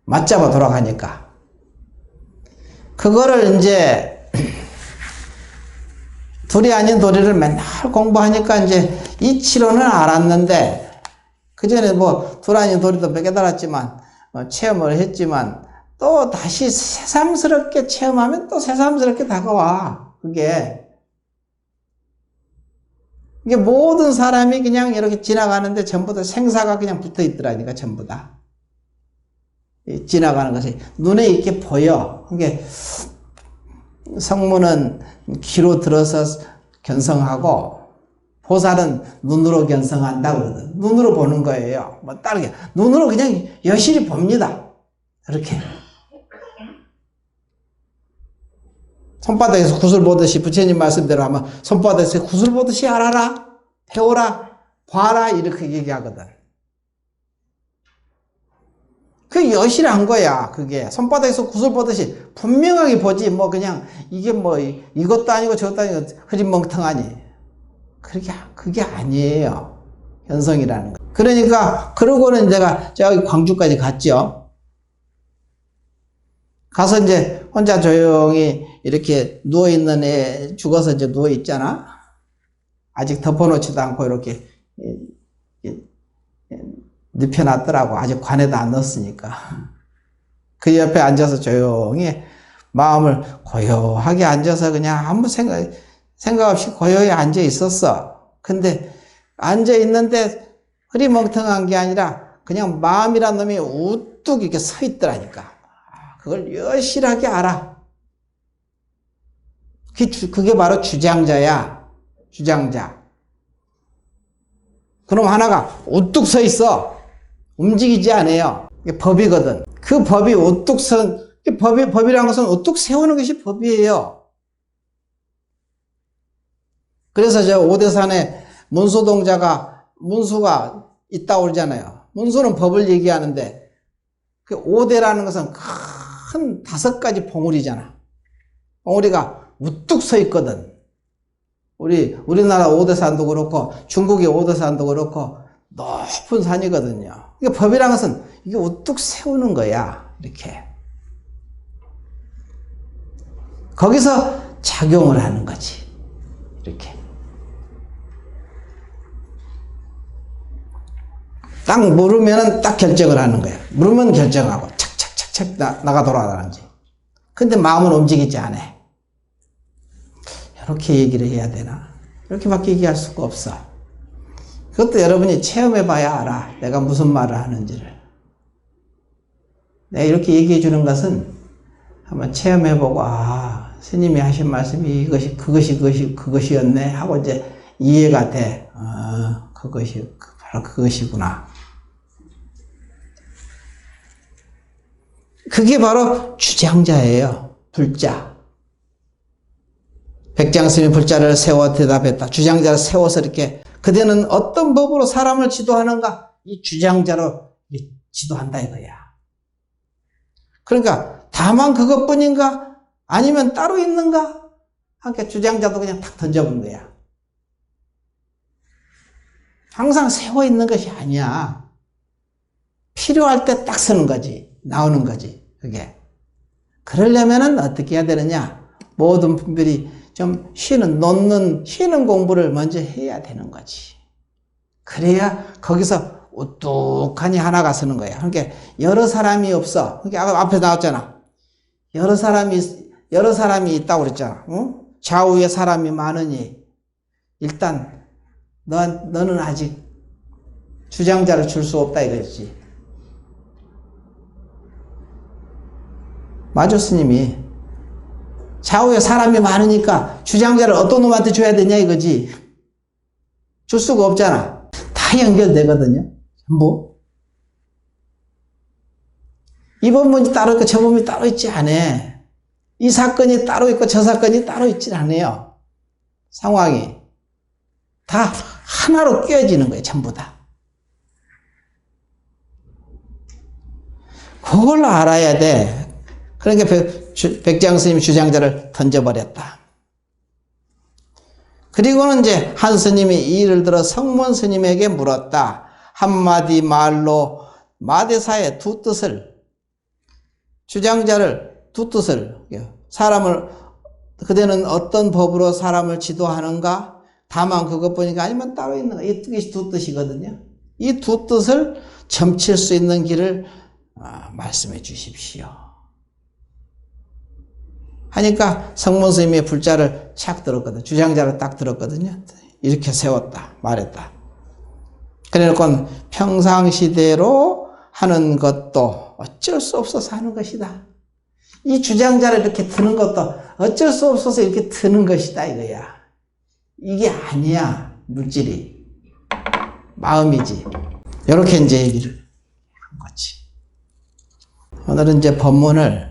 맞잡아 돌아가니까. 그거를 이제 둘이 아닌 도리를 맨날 공부하니까 이제 이치로는 알았는데, 그 전에 둘 아닌 도리도 몇 개 달았지만, 체험을 했지만, 또 다시 새삼스럽게 체험하면 또 새삼스럽게 다가와. 그게 모든 사람이 그냥 이렇게 지나가는데 전부 다 생사가 그냥 붙어 있더라니까, 전부 다. 지나가는 것이 눈에 이렇게 보여. 그게 성문은 귀로 들어서 견성하고 보살은 눈으로 견성한다고 그러거든. 눈으로 보는 거예요. 다르게 눈으로 그냥 여실히 봅니다. 이렇게 손바닥에서 구슬 보듯이, 부처님 말씀대로 하면 손바닥에서 구슬 보듯이 알아라, 배워라, 봐라, 이렇게 얘기하거든. 그게 여실한 거야. 그게 손바닥에서 구슬 보듯이 분명하게 보지, 그냥 이게 이것도 아니고 저것도 아니고 흐릿멍텅하니. 그게 아니에요. 현성이라는 거. 그러니까 그러고는 내가 저기 광주까지 갔죠. 가서 이제 혼자 조용히 이렇게 누워있는 애, 죽어서 이제 누워있잖아. 아직 덮어놓지도 않고 이렇게 눕혀놨더라고. 아직 관에도 안 넣었으니까. 그 옆에 앉아서 조용히 마음을 고요하게 앉아서 그냥 아무 생각 없이 고요히 앉아 있었어. 근데 앉아 있는데 흐리멍텅한 게 아니라 그냥 마음이란 놈이 우뚝 이렇게 서 있더라니까. 그걸 여실하게 알아. 그게 바로 주장자야. 주장자. 그럼 하나가 우뚝 서 있어. 움직이지 않아요. 이게 법이거든. 그 법이 우뚝 법이라는 것은 우뚝 세우는 것이 법이에요. 그래서 저 오대산에 문수가 있다고 그러잖아요. 문수는 법을 얘기하는데, 그 5대라는 것은 큰 5가지 봉우리잖아. 봉우리가 우뚝 서 있거든. 우리나라 오대산도 그렇고, 중국의 오대산도 그렇고, 높은 산이거든요. 그러니까 법이라는 것은 이게 우뚝 세우는 거야. 이렇게. 거기서 작용을 하는 거지. 이렇게. 딱 물으면은 딱 결정을 하는 거야. 물으면 결정하고, 착착착착 나가 돌아가는지. 근데 마음은 움직이지 않아. 이렇게 얘기를 해야 되나? 이렇게밖에 얘기할 수가 없어. 그것도 여러분이 체험해 봐야 알아. 내가 무슨 말을 하는지를. 내가 이렇게 얘기해 주는 것은 한번 체험해 보고, 스님이 하신 말씀이 그것이었네 하고 이제 이해가 돼. 바로 그것이구나. 그게 바로 주장자예요. 불자. 백장스님이 불자를 세워 대답했다. 주장자를 세워서 이렇게 그대는 어떤 법으로 사람을 지도하는가? 이 주장자로 지도한다 이거야. 그러니까 다만 그것뿐인가? 아니면 따로 있는가? 그러니까 주장자도 그냥 탁 던져본 거야. 항상 세워 있는 것이 아니야. 필요할 때 딱 쓰는 거지. 나오는 거지. 그게. 그러려면은 어떻게 해야 되느냐? 모든 분들이 좀 쉬는 공부를 먼저 해야 되는 거지. 그래야 거기서 우뚝하니 하나가 서는 거야. 그러니까 여러 사람이 없어. 그러니까 앞에 나왔잖아. 여러 사람이 있다고 그랬잖아. 응? 좌우에 사람이 많으니 일단 너는 아직 주장자를 줄 수 없다 이거지. 마조 스님이 좌우에 사람이 많으니까 주장자를 어떤 놈한테 줘야 되냐 이거지. 줄 수가 없잖아. 다 연결되거든요. 전부. 이 법문이 따로 있고 저 법문이 따로 있지 않아. 이 사건이 따로 있고 저 사건이 따로 있지 않아요. 상황이. 다 하나로 꿰어지는 거예요. 전부 다. 그걸 알아야 돼. 그러니까 백장스님이 주장자를 던져버렸다. 그리고는 이제 한 스님이 이 일을 들어 성문 스님에게 물었다. 한마디 말로 마대사의 두 뜻을, 주장자를 두 뜻을, 그대는 어떤 법으로 사람을 지도하는가? 다만 그것뿐인가? 아니면 따로 있는가? 이 뜻이 두 뜻이거든요. 이 두 뜻을 점칠 수 있는 길을 말씀해 주십시오. 하니까 성문 스님의 불자를 착 들었거든. 주장자를 딱 들었거든요. 이렇게 세웠다. 말했다. 그래놓고 평상시대로 하는 것도 어쩔 수 없어서 하는 것이다. 이 주장자를 이렇게 드는 것도 어쩔 수 없어서 이렇게 드는 것이다 이거야. 이게 아니야. 물질이. 마음이지. 이렇게 이제 얘기를 한 거지. 오늘은 이제 법문을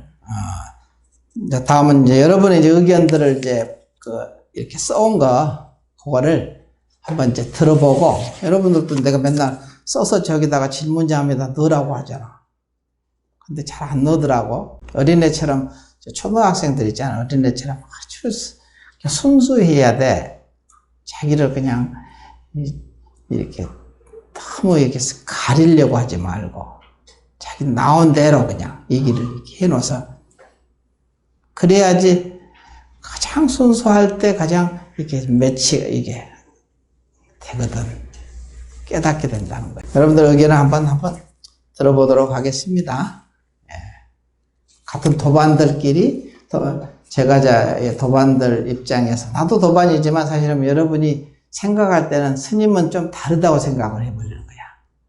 다음은 이제 여러분의 이제 의견들을 이제 이렇게 써온 거, 그거를 한번 이제 들어보고, 여러분들도 내가 맨날 써서 저기다가 질문지함에다 넣으라고 하잖아. 근데 잘 안 넣더라고. 어린애처럼, 초등학생들 있잖아. 어린애처럼 아주 순수해야 돼. 자기를 그냥 이렇게 너무 이렇게 가리려고 하지 말고, 자기 나온 대로 그냥 얘기를 이렇게 해놓아서, 그래야지 가장 순수할 때 가장 이렇게 매치가 이게 되거든. 깨닫게 된다는 거예요. 여러분들 의견을 한번 들어보도록 하겠습니다. 예. 같은 도반들끼리, 제가 도반들 입장에서, 나도 도반이지만 사실은 여러분이 생각할 때는 스님은 좀 다르다고 생각을 해버리는 거야.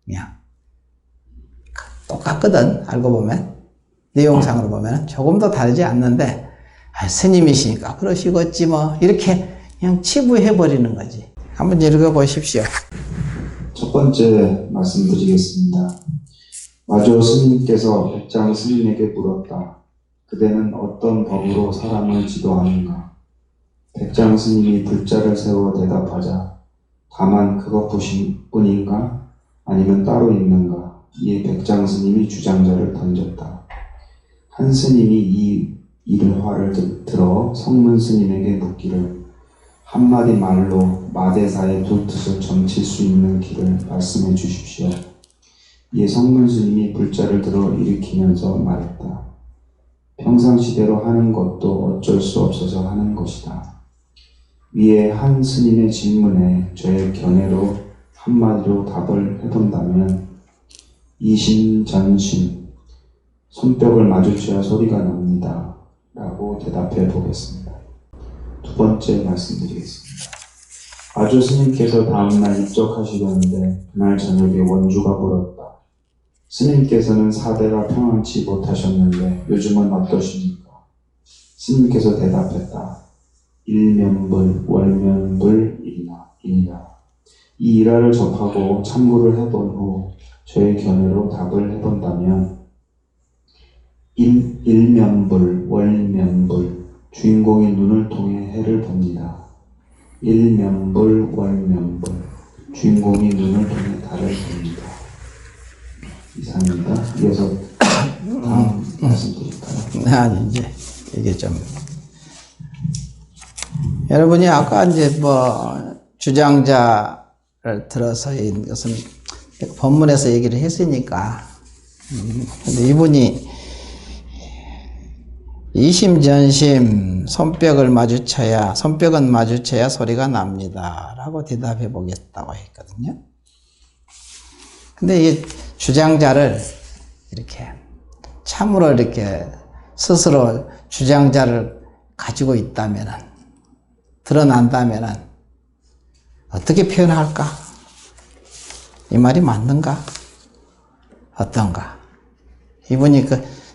그냥. 똑같거든, 알고 보면. 내용상으로 보면 조금 더 다르지 않는데, 스님이시니까 그러시겠지 뭐, 이렇게 그냥 치부해버리는 거지. 한번 읽어보십시오. 첫 번째 말씀드리겠습니다. 마조 스님께서 백장 스님에게 물었다. 그대는 어떤 법으로 사람을 지도하는가? 백장 스님이 불자를 세워 대답하자 다만 그것뿐인가? 아니면 따로 있는가? 이에 백장 스님이 주장자를 던졌다. 한 스님이 이 일화를 들어 성문 스님에게 묻기를 한마디 말로 마대사의 두 뜻을 점칠 수 있는 길을 말씀해 주십시오. 이에 성문 스님이 불자를 들어 일으키면서 말했다. 평상시대로 하는 것도 어쩔 수 없어서 하는 것이다. 위에 한 스님의 질문에 저의 견해로 한마디로 답을 해본다면 이심전심 손뼉을 마주쳐야 소리가 납니다. 라고 대답해 보겠습니다. 두 번째 말씀드리겠습니다. 마조 스님께서 다음날 입적하시려는데 그날 저녁에 원주가 불었다. 스님께서는 사대가 평안치 못하셨는데 요즘은 어떠십니까? 스님께서 대답했다. 일면불, 월면불이라. 이 일화를 접하고 참고를 해본 후 저의 견해로 답을 해본다면 일면불, 월면불, 주인공이 눈을 통해 해를 봅니다. 일면불, 월면불, 주인공이 눈을 통해 달을 봅니다. 이상입니다. 이어서 다음 말씀드릴까요? 아니, 이제 이게 좀 여러분이 아까 이제 주장자를 들어서 이것은 본문에서 얘기를 했으니까 근데 이분이 이심전심 손뼉은 마주쳐야 소리가 납니다 라고 대답해 보겠다고 했거든요. 근데 이 주장자를 이렇게 참으로 이렇게 스스로 주장자를 가지고 있다면은 드러난다면은 어떻게 표현할까? 이 말이 맞는가? 어떤가? 이분이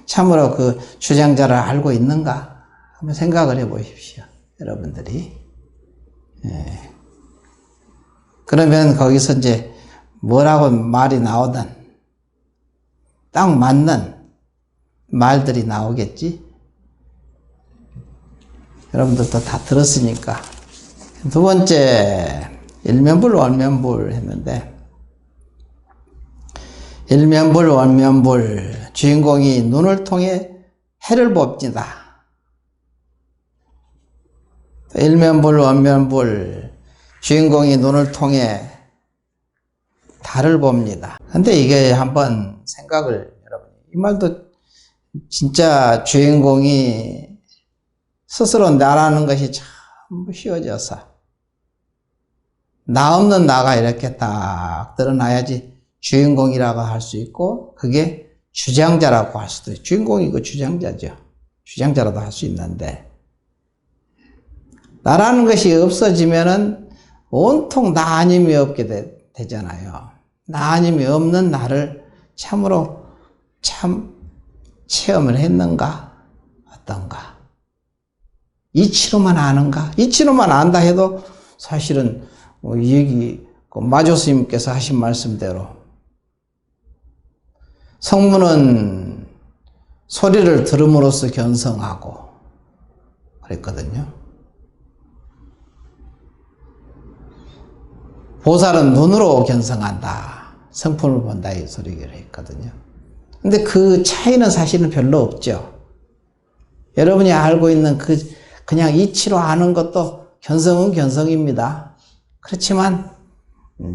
참으로 그 주장자를 알고 있는가? 한번 생각을 해 보십시오. 여러분들이. 예. 그러면 거기서 이제 뭐라고 말이 나오든 딱 맞는 말들이 나오겠지? 여러분들도 다 들었으니까. 두 번째, 일면불, 월면불 했는데, 일면불, 월면불, 주인공이 눈을 통해 해를 봅니다. 일면불, 월면불, 주인공이 눈을 통해 달을 봅니다. 근데 이게 한번 생각을, 여러분, 이 말도 진짜 주인공이 스스로 나라는 것이 참 쉬워져서 나 없는 나가 이렇게 딱 드러나야지 주인공이라고 할 수 있고 그게 주장자라고 할 수도 있고 주인공이고 주장자죠. 주장자라도 할 수 있는데 나라는 것이 없어지면은 온통 나 아님이 없게 되잖아요. 나 아님이 없는 나를 참으로 참 체험을 했는가? 어떤가? 이치로만 아는가? 이치로만 안다 해도 사실은 이 얘기 마조 스님께서 하신 말씀대로 성문은 소리를 들음으로써 견성하고 그랬거든요. 보살은 눈으로 견성한다. 성품을 본다 이 소리를 했거든요. 근데 그 차이는 사실은 별로 없죠. 여러분이 알고 있는 그냥 이치로 아는 것도 견성은 견성입니다. 그렇지만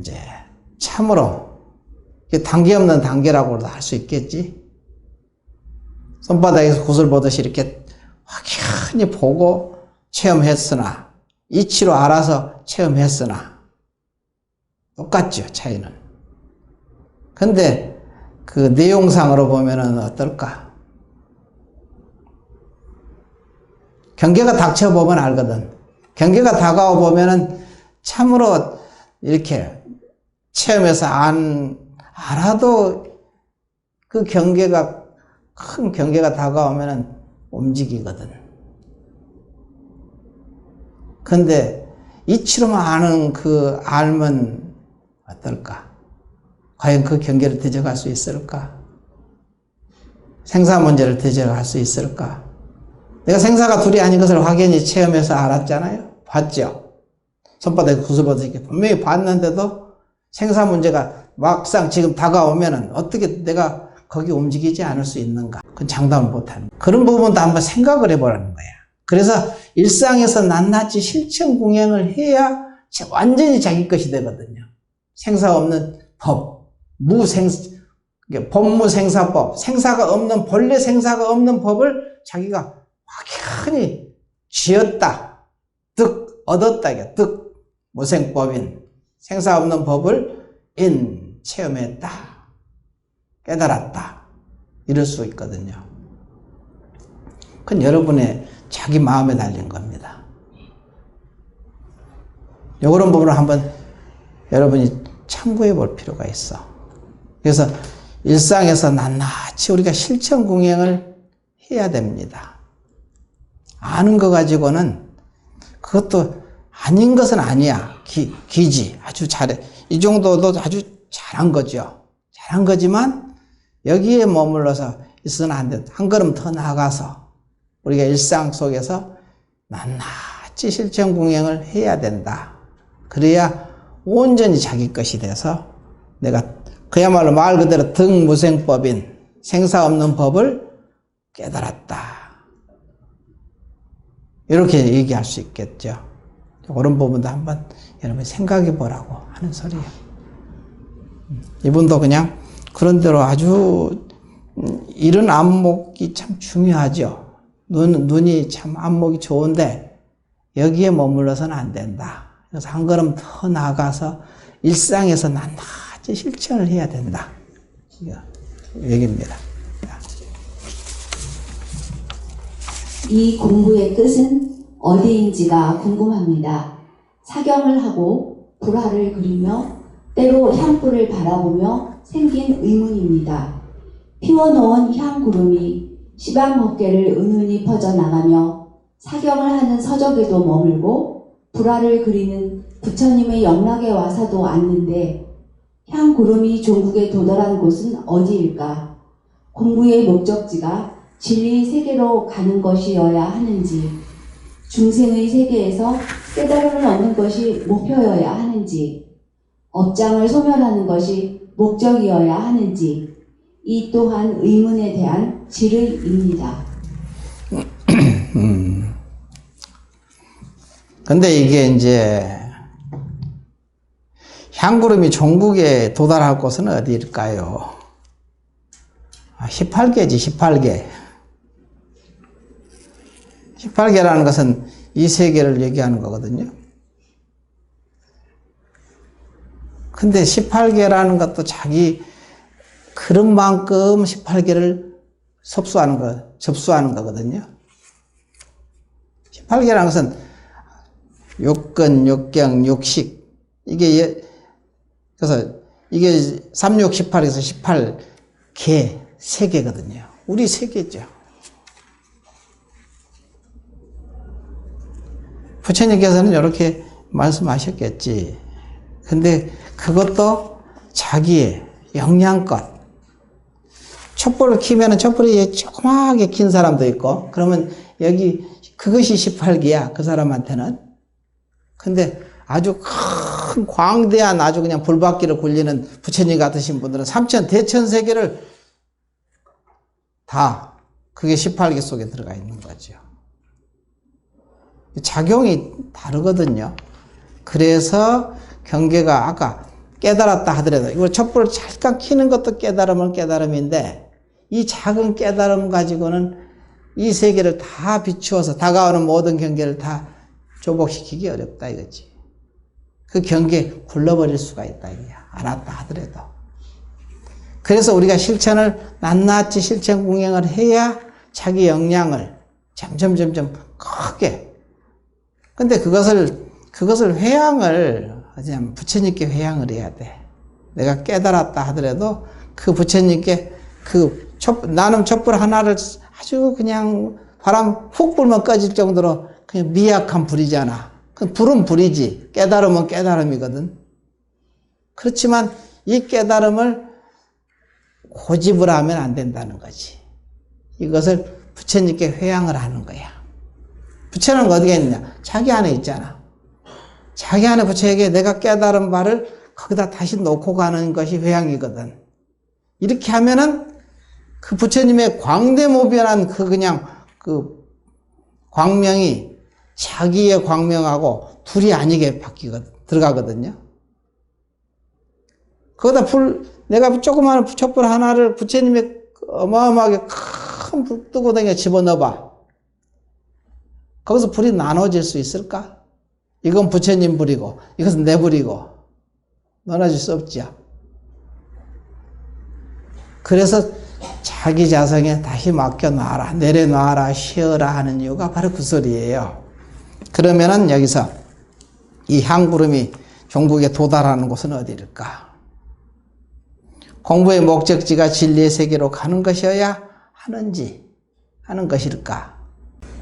이제 참으로 단계 없는 단계라고도 할 수 있겠지. 손바닥에서 굿을 보듯이 이렇게 확연히 보고 체험했으나 이치로 알아서 체험했으나 똑같죠, 차이는. 근데 그 내용상으로 보면은 어떨까? 경계가 닥쳐보면 알거든. 경계가 다가와 보면은 참으로 이렇게 체험해서 알아도 그 경계가, 큰 경계가 다가오면은 움직이거든. 근데 이치로만 아는 그 알면 어떨까? 과연 그 경계를 되져갈 수 있을까? 생사 문제를 되져갈 수 있을까? 내가 생사가 둘이 아닌 것을 확연히 체험해서 알았잖아요. 봤죠? 손바닥에 구슬버섯 이렇게 분명히 봤는데도 생사 문제가 막상 지금 다가오면은 어떻게 내가 거기 움직이지 않을 수 있는가? 그건 장담을 못하는 거야. 그런 부분도 한번 생각을 해보라는 거야. 그래서 일상에서 낱낱이 실천공행을 해야 완전히 자기 것이 되거든요. 생사 없는 법, 법무생사법, 생사가 없는, 본래 생사가 없는 법을 자기가 확연히 쥐었다, 득, 얻었다, 이게 득, 무생법인, 생사 없는 법을 체험했다, 깨달았다, 이럴 수 있거든요. 그건 여러분의 자기 마음에 달린 겁니다. 이런 부분을 한번 여러분이 참고해 볼 필요가 있어. 그래서 일상에서 낱낱이 우리가 실천공행을 해야 됩니다. 아는 거 가지고는 그것도 아닌 것은 아니야. 기지. 아주 잘해. 이 정도도 아주 잘한 거죠. 잘한 거지만 여기에 머물러서 있어서는 안 돼. 한 걸음 더 나아가서 우리가 일상 속에서 낱낱이 실천공행을 해야 된다. 그래야 온전히 자기 것이 돼서 내가 그야말로 말 그대로 득무생법인 생사 없는 법을 깨달았다. 이렇게 얘기할 수 있겠죠. 그런 부분도 한번 여러분 생각해 보라고 하는 소리예요. 이분도 그냥 그런 대로 아주 이런 안목이 참 중요하죠. 눈이 참 안목이 좋은데 여기에 머물러서는 안 된다. 그래서 한 걸음 더 나아가서 일상에서 낱낱이 실천을 해야 된다. 이거 얘기입니다. 이 공부의 끝은 어디인지가 궁금합니다. 사경을 하고 불화를 그리며 때로 향불을 바라보며 생긴 의문입니다. 피워놓은 향구름이 시방 법계를 은은히 퍼져나가며 사경을 하는 서적에도 머물고 불화를 그리는 부처님의 영락에 와서도 앉는데 향구름이 종국에 도달한 곳은 어디일까? 공부의 목적지가 진리의 세계로 가는 것이어야 하는지, 중생의 세계에서 깨달음을 얻는 것이 목표여야 하는지, 업장을 소멸하는 것이 목적이어야 하는지, 이 또한 의문에 대한 질의입니다. 근데 이게 이제 향구름이 종국에 도달할 곳은 어디일까요? 18개지, 18개. 18개라는 것은 이 세계를 얘기하는 거거든요. 근데 18개라는 것도 자기 그런 만큼 18개를 접수하는 거거든요. 18개라는 것은 욕근, 욕경, 욕식. 그래서 이게 3, 6, 18에서 18개, 세계거든요. 우리 세계죠. 부처님께서는 이렇게 말씀하셨겠지. 근데 그것도 자기의 영양껏. 촛불을 켜면 촛불이 조그맣게 킨 사람도 있고, 그러면 여기 그것이 18기야, 그 사람한테는. 근데 아주 큰 광대한 아주 그냥 불바퀴를 굴리는 부처님 같으신 분들은 삼천 대천세계를 다 그게 18개 속에 들어가 있는 거죠. 작용이 다르거든요. 그래서 경계가 아까 깨달았다 하더라도 이거 촛불을 잠깐 켜는 것도 깨달음인데 이 작은 깨달음 가지고는 이 세계를 다 비추어서 다가오는 모든 경계를 다 조복시키기 어렵다 이거지. 그 경계 굴러버릴 수가 있다 이거야. 알았다 하더라도. 그래서 우리가 실천을 낱낱이 실천 공행을 해야 자기 역량을 점점 크게. 근데 그것을 회양을 하자면 부처님께 회양을 해야 돼. 내가 깨달았다 하더라도 그 부처님께 나는 촛불 하나를 아주 그냥 바람 훅 불면 꺼질 정도로 그냥 미약한 불이잖아. 그 불은 불이지. 깨달음은 깨달음이거든. 그렇지만 이 깨달음을 고집을 하면 안 된다는 거지. 이것을 부처님께 회양을 하는 거야. 부처는 어디에 있느냐? 자기 안에 있잖아. 자기 안에 부처에게 내가 깨달은 바를 거기다 다시 놓고 가는 것이 회향이거든. 이렇게 하면은 그 부처님의 광대무변한 그 광명이 자기의 광명하고 둘이 아니게 들어가거든요. 거기다 내가 조그마한 촛불 하나를 부처님의 어마어마하게 큰 불뜨고덩이에 집어넣어봐. 거기서 불이 나눠질 수 있을까? 이건 부처님 불이고 이것은 내 불이고 나눠질 수 없지요. 그래서 자기 자성에 다시 맡겨놔라, 내려놔라, 쉬어라 하는 이유가 바로 그 소리예요. 그러면은 여기서 이 향구름이 종국에 도달하는 곳은 어디일까? 공부의 목적지가 진리의 세계로 가는 것이어야 하는 것일까?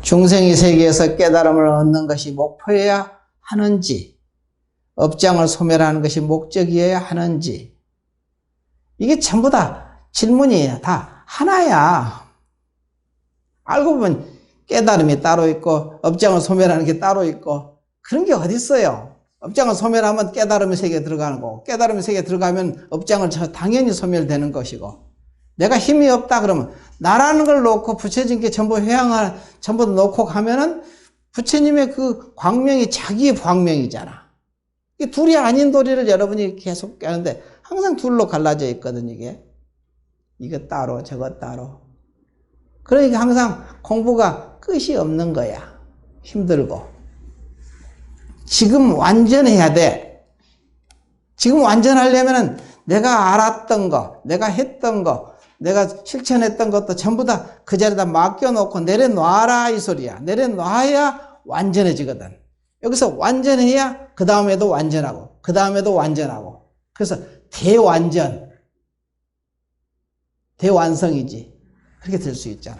중생의 세계에서 깨달음을 얻는 것이 목표여야 하는지, 업장을 소멸하는 것이 목적이어야 하는지, 이게 전부 다 질문이 다 하나야. 알고 보면 깨달음이 따로 있고 업장을 소멸하는 게 따로 있고 그런 게 어디 있어요. 업장을 소멸하면 깨달음의 세계에 들어가는 거고 깨달음의 세계에 들어가면 업장을 당연히 소멸되는 것이고 내가 힘이 없다 그러면 나라는 걸 놓고 부처님께 전부 전부 놓고 가면은 부처님의 그 광명이 자기의 광명이잖아. 이 둘이 아닌 도리를 여러분이 계속 깨는데 항상 둘로 갈라져 있거든 이게. 이거 따로 저거 따로. 그러니까 항상 공부가 끝이 없는 거야. 힘들고. 지금 완전해야 돼. 지금 완전하려면은 내가 알았던 거, 내가 했던 거, 내가 실천했던 것도 전부 다 그 자리에다 맡겨놓고 내려놔라 이 소리야. 내려놔야 완전해지거든. 여기서 완전해야 그 다음에도 완전하고 그 다음에도 완전하고. 그래서 대완성이지. 그렇게 될 수 있잖아.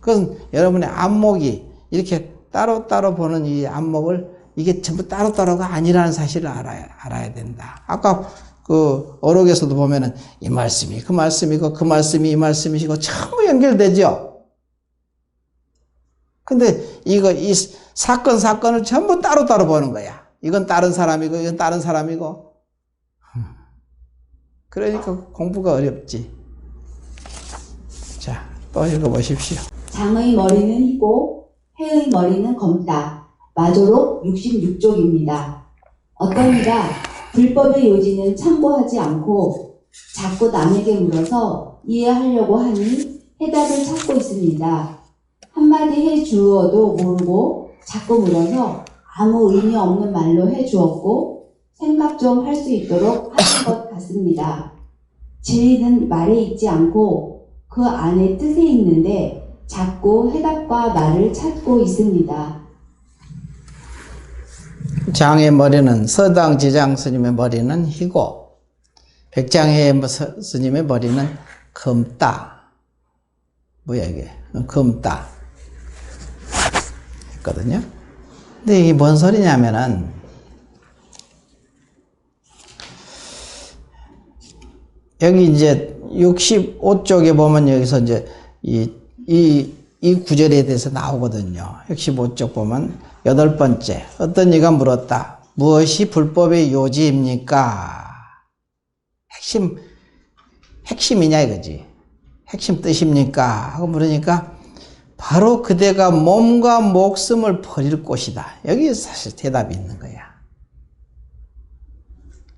그건 여러분의 안목이 이렇게 따로따로 보는 이 안목을 이게 전부 따로따로가 아니라는 사실을 알아야 된다. 아까 그 어록에서도 보면은 이 말씀이 그 말씀이고 그 말씀이 이 말씀이시고 전부 연결되죠. 근데 이 사건을 전부 따로따로 보는 거야. 이건 다른 사람이고 이건 다른 사람이고. 그러니까 공부가 어렵지. 자, 또 읽어보십시오. 장의 머리는 희고 해의 머리는 검다. 마조록 66쪽입니다. 어떤 이가 불법의 요지는 참고하지 않고 자꾸 남에게 물어서 이해하려고 하니 해답을 찾고 있습니다. 한마디 해주어도 모르고 자꾸 물어서 아무 의미 없는 말로 해주었고 생각 좀 할 수 있도록 하는 것 같습니다. 진리는 말에 있지 않고 그 안에 뜻에 있는데 자꾸 해답과 말을 찾고 있습니다. 장의 머리는 서당 지장 스님의 머리는 희고 백장의 스님의 머리는 검다. 뭐야 이게? 검다. 했거든요. 근데 이게 뭔 소리냐면은 여기 이제 65쪽에 보면 여기서 이제 이 구절에 대해서 나오거든요. 65쪽 보면 8번째. 어떤 이가 물었다. 무엇이 불법의 요지입니까? 핵심이냐 이거지. 핵심 뜻입니까? 하고 물으니까 바로 그대가 몸과 목숨을 버릴 곳이다. 여기 사실 대답이 있는 거야.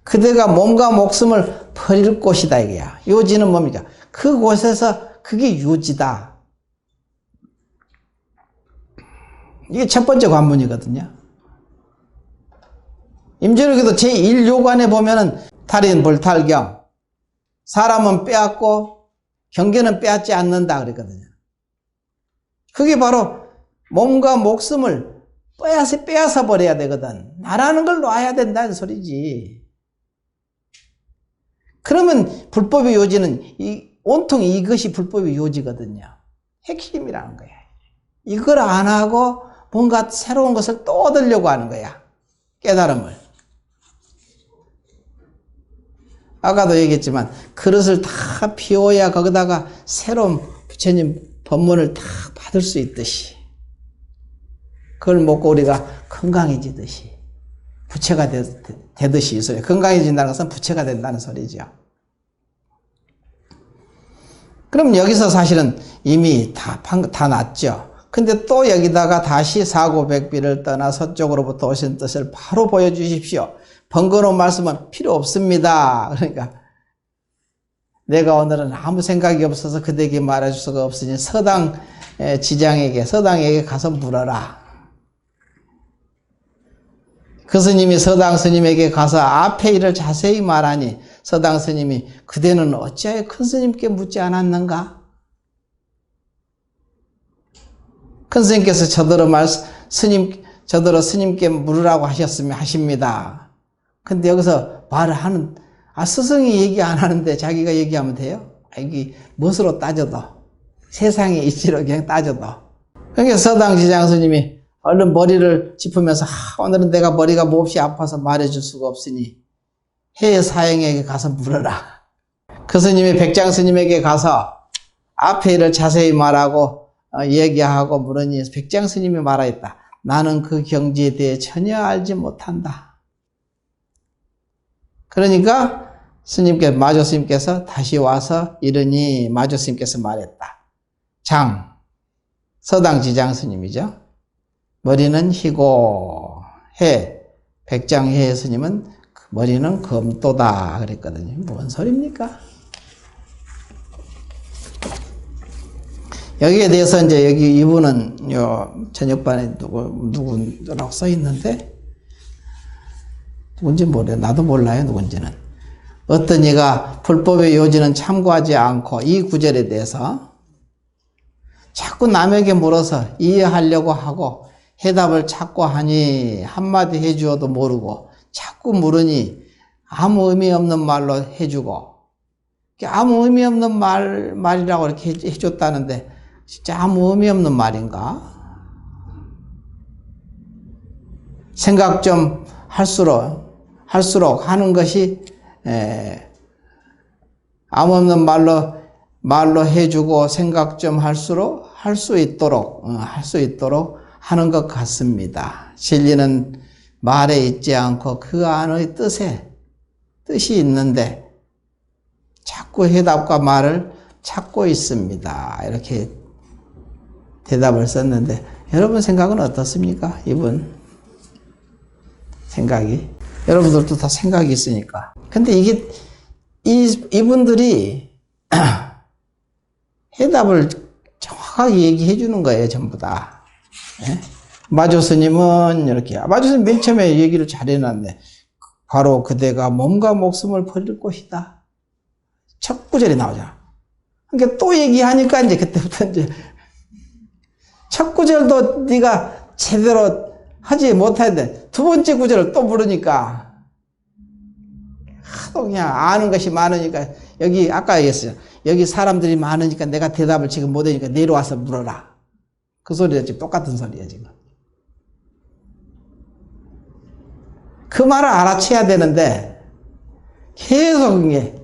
그대가 몸과 목숨을 버릴 곳이다 이거야. 요지는 뭡니까? 그곳에서 그게 요지다. 이게 첫 번째 관문이거든요. 임재록에도 제1요관에 보면은 탈인 불탈경, 사람은 빼앗고 경계는 빼앗지 않는다 그랬거든요. 그게 바로 몸과 목숨을 빼앗아 버려야 되거든. 나라는 걸 놔야 된다는 소리지. 그러면 불법의 요지는 온통 이것이 불법의 요지거든요. 핵심이라는 거야. 이걸 안 하고 뭔가 새로운 것을 또 얻으려고 하는 거야. 깨달음을. 아까도 얘기했지만 그릇을 다 비워야 거기다가 새로운 부처님 법문을 다 받을 수 있듯이 그걸 먹고 우리가 건강해지듯이 부채가 되듯이 이 소리. 건강해진다는 것은 부채가 된다는 소리죠. 그럼 여기서 사실은 이미 다 났죠. 근데 또 여기다가 다시 사고백비를 떠나 서쪽으로부터 오신 뜻을 바로 보여주십시오. 번거로운 말씀은 필요 없습니다. 그러니까 내가 오늘은 아무 생각이 없어서 그대에게 말해줄 수가 없으니 서당 지장에게 가서 물어라. 그 스님이 서당 스님에게 가서 앞에 일을 자세히 말하니 서당 스님이 그대는 어찌하여 큰 스님께 묻지 않았는가? 큰 스님께서 저더러 스님께 물으라고 하십니다. 근데 여기서 말을 하는, 스승이 얘기 안 하는데 자기가 얘기하면 돼요? 이게 멋으로 따져도, 세상의 이치로 그냥 따져도. 그러니까 서당 지장 스님이 얼른 머리를 짚으면서 오늘은 내가 머리가 몹시 아파서 말해줄 수가 없으니 해의 사형에게 가서 물어라. 그 스님이 백장 스님에게 가서 앞에 일을 자세히 말하고 얘기하고 물으니 백장 스님이 말하였다. 나는 그 경지에 대해 전혀 알지 못한다. 그러니까 마조 스님께서 다시 와서 이르니 마조 스님께서 말했다. 서당 지장 스님이죠. 머리는 희고 백장해 스님은 머리는 검도다 그랬거든요. 뭔 소리입니까? 여기에 대해서 이제 여기 이분은 저녁반에 누구라고 써 있는데 누군지 모르요. 나도 몰라요, 누군지는. 어떤 이가 불법의 요지는 참고하지 않고 이 구절에 대해서 자꾸 남에게 물어서 이해하려고 하고 해답을 찾고 하니 한마디 해주어도 모르고 자꾸 물으니 아무 의미 없는 말로 해주고 아무 의미 없는 말이라고 이렇게 해줬다는데 진짜 아무 의미 없는 말인가? 생각 좀 할수록 하는 것이 아무 없는 말로 해주고 생각 좀 할수록 할 수 있도록 하는 것 같습니다. 진리는 말에 있지 않고 그 안의 뜻이 있는데 자꾸 해답과 말을 찾고 있습니다. 이렇게 대답을 썼는데 여러분 생각은 어떻습니까? 이분 생각이 여러분들도 다 생각이 있으니까. 근데 이분들이 해답을 정확하게 얘기해 주는 거예요, 전부 다. 네? 마조 스님은 이렇게, 마조 스님 맨 처음에 얘기를 잘 해놨네. 바로 그대가 몸과 목숨을 버릴 것이다. 첫 구절이 나오잖아. 그러니까 또 얘기하니까 이제 그때부터 이제 첫 구절도 네가 제대로 하지 못하는데 두 번째 구절을 또 부르니까 하도 그냥 아는 것이 많으니까 여기 아까 얘기했어요. 여기 사람들이 많으니까 내가 대답을 지금 못하니까 내려와서 물어라. 그 소리가 지금 똑같은 소리야 지금. 그 말을 알아채야 되는데 계속 이게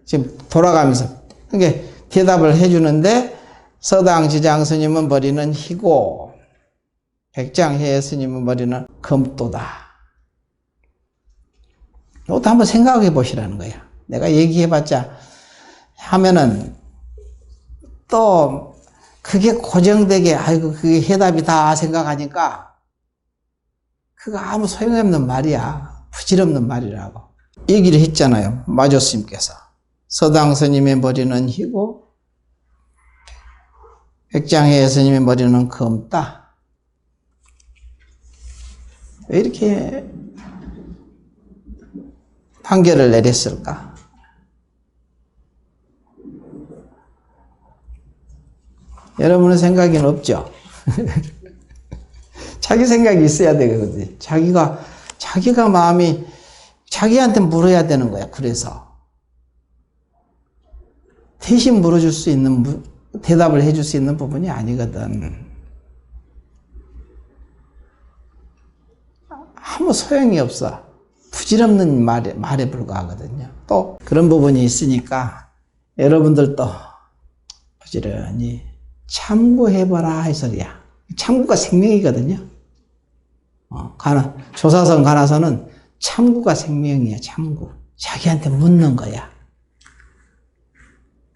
지금 돌아가면서 그게 대답을 해주는데 서당 지장 스님은 머리는 희고 백장해 스님은 머리는 검도다. 이것도 한번 생각해 보시라는 거야. 내가 얘기해봤자 하면은 또 그게 고정되게 아이고 그게 해답이다 생각하니까 그거 아무 소용없는 말이야. 부질없는 말이라고 얘기를 했잖아요. 마조 스님께서 서당 스님의 머리는 희고 백장해 스님의 머리는 검다. 왜 이렇게 판결을 내렸을까? 여러분의 생각에는 없죠? 자기 생각이 있어야 되거든요. 자기가 마음이 자기한테 물어야 되는 거야. 그래서 대신 물어줄 수 있는 대답을 해줄 수 있는 부분이 아니거든. 아무 소용이 없어. 부질없는 말에 불과하거든요. 또 그런 부분이 있으니까 여러분들도 부지런히 참고해봐라 이 소리야. 참구가 생명이거든요. 조사선 가나서는 참구가 생명이야, 참구. 자기한테 묻는 거야.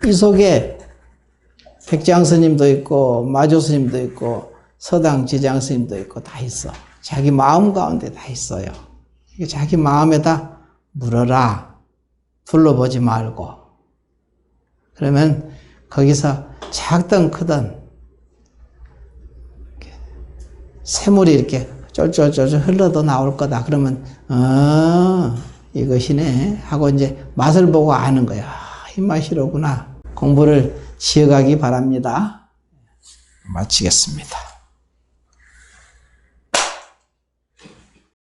이 속에 백장 스님도 있고, 마조 스님도 있고, 서당 지장 스님도 있고, 다 있어. 자기 마음 가운데 다 있어요. 자기 마음에다 물어라. 둘러보지 말고. 그러면 거기서 작든 크든 새물이 이렇게 쫄쫄쫄쫄 흘러도 나올 거다. 그러면 이것이네 하고 이제 맛을 보고 아는 거야. 이 맛이로구나. 공부를 지어가기 바랍니다. 마치겠습니다.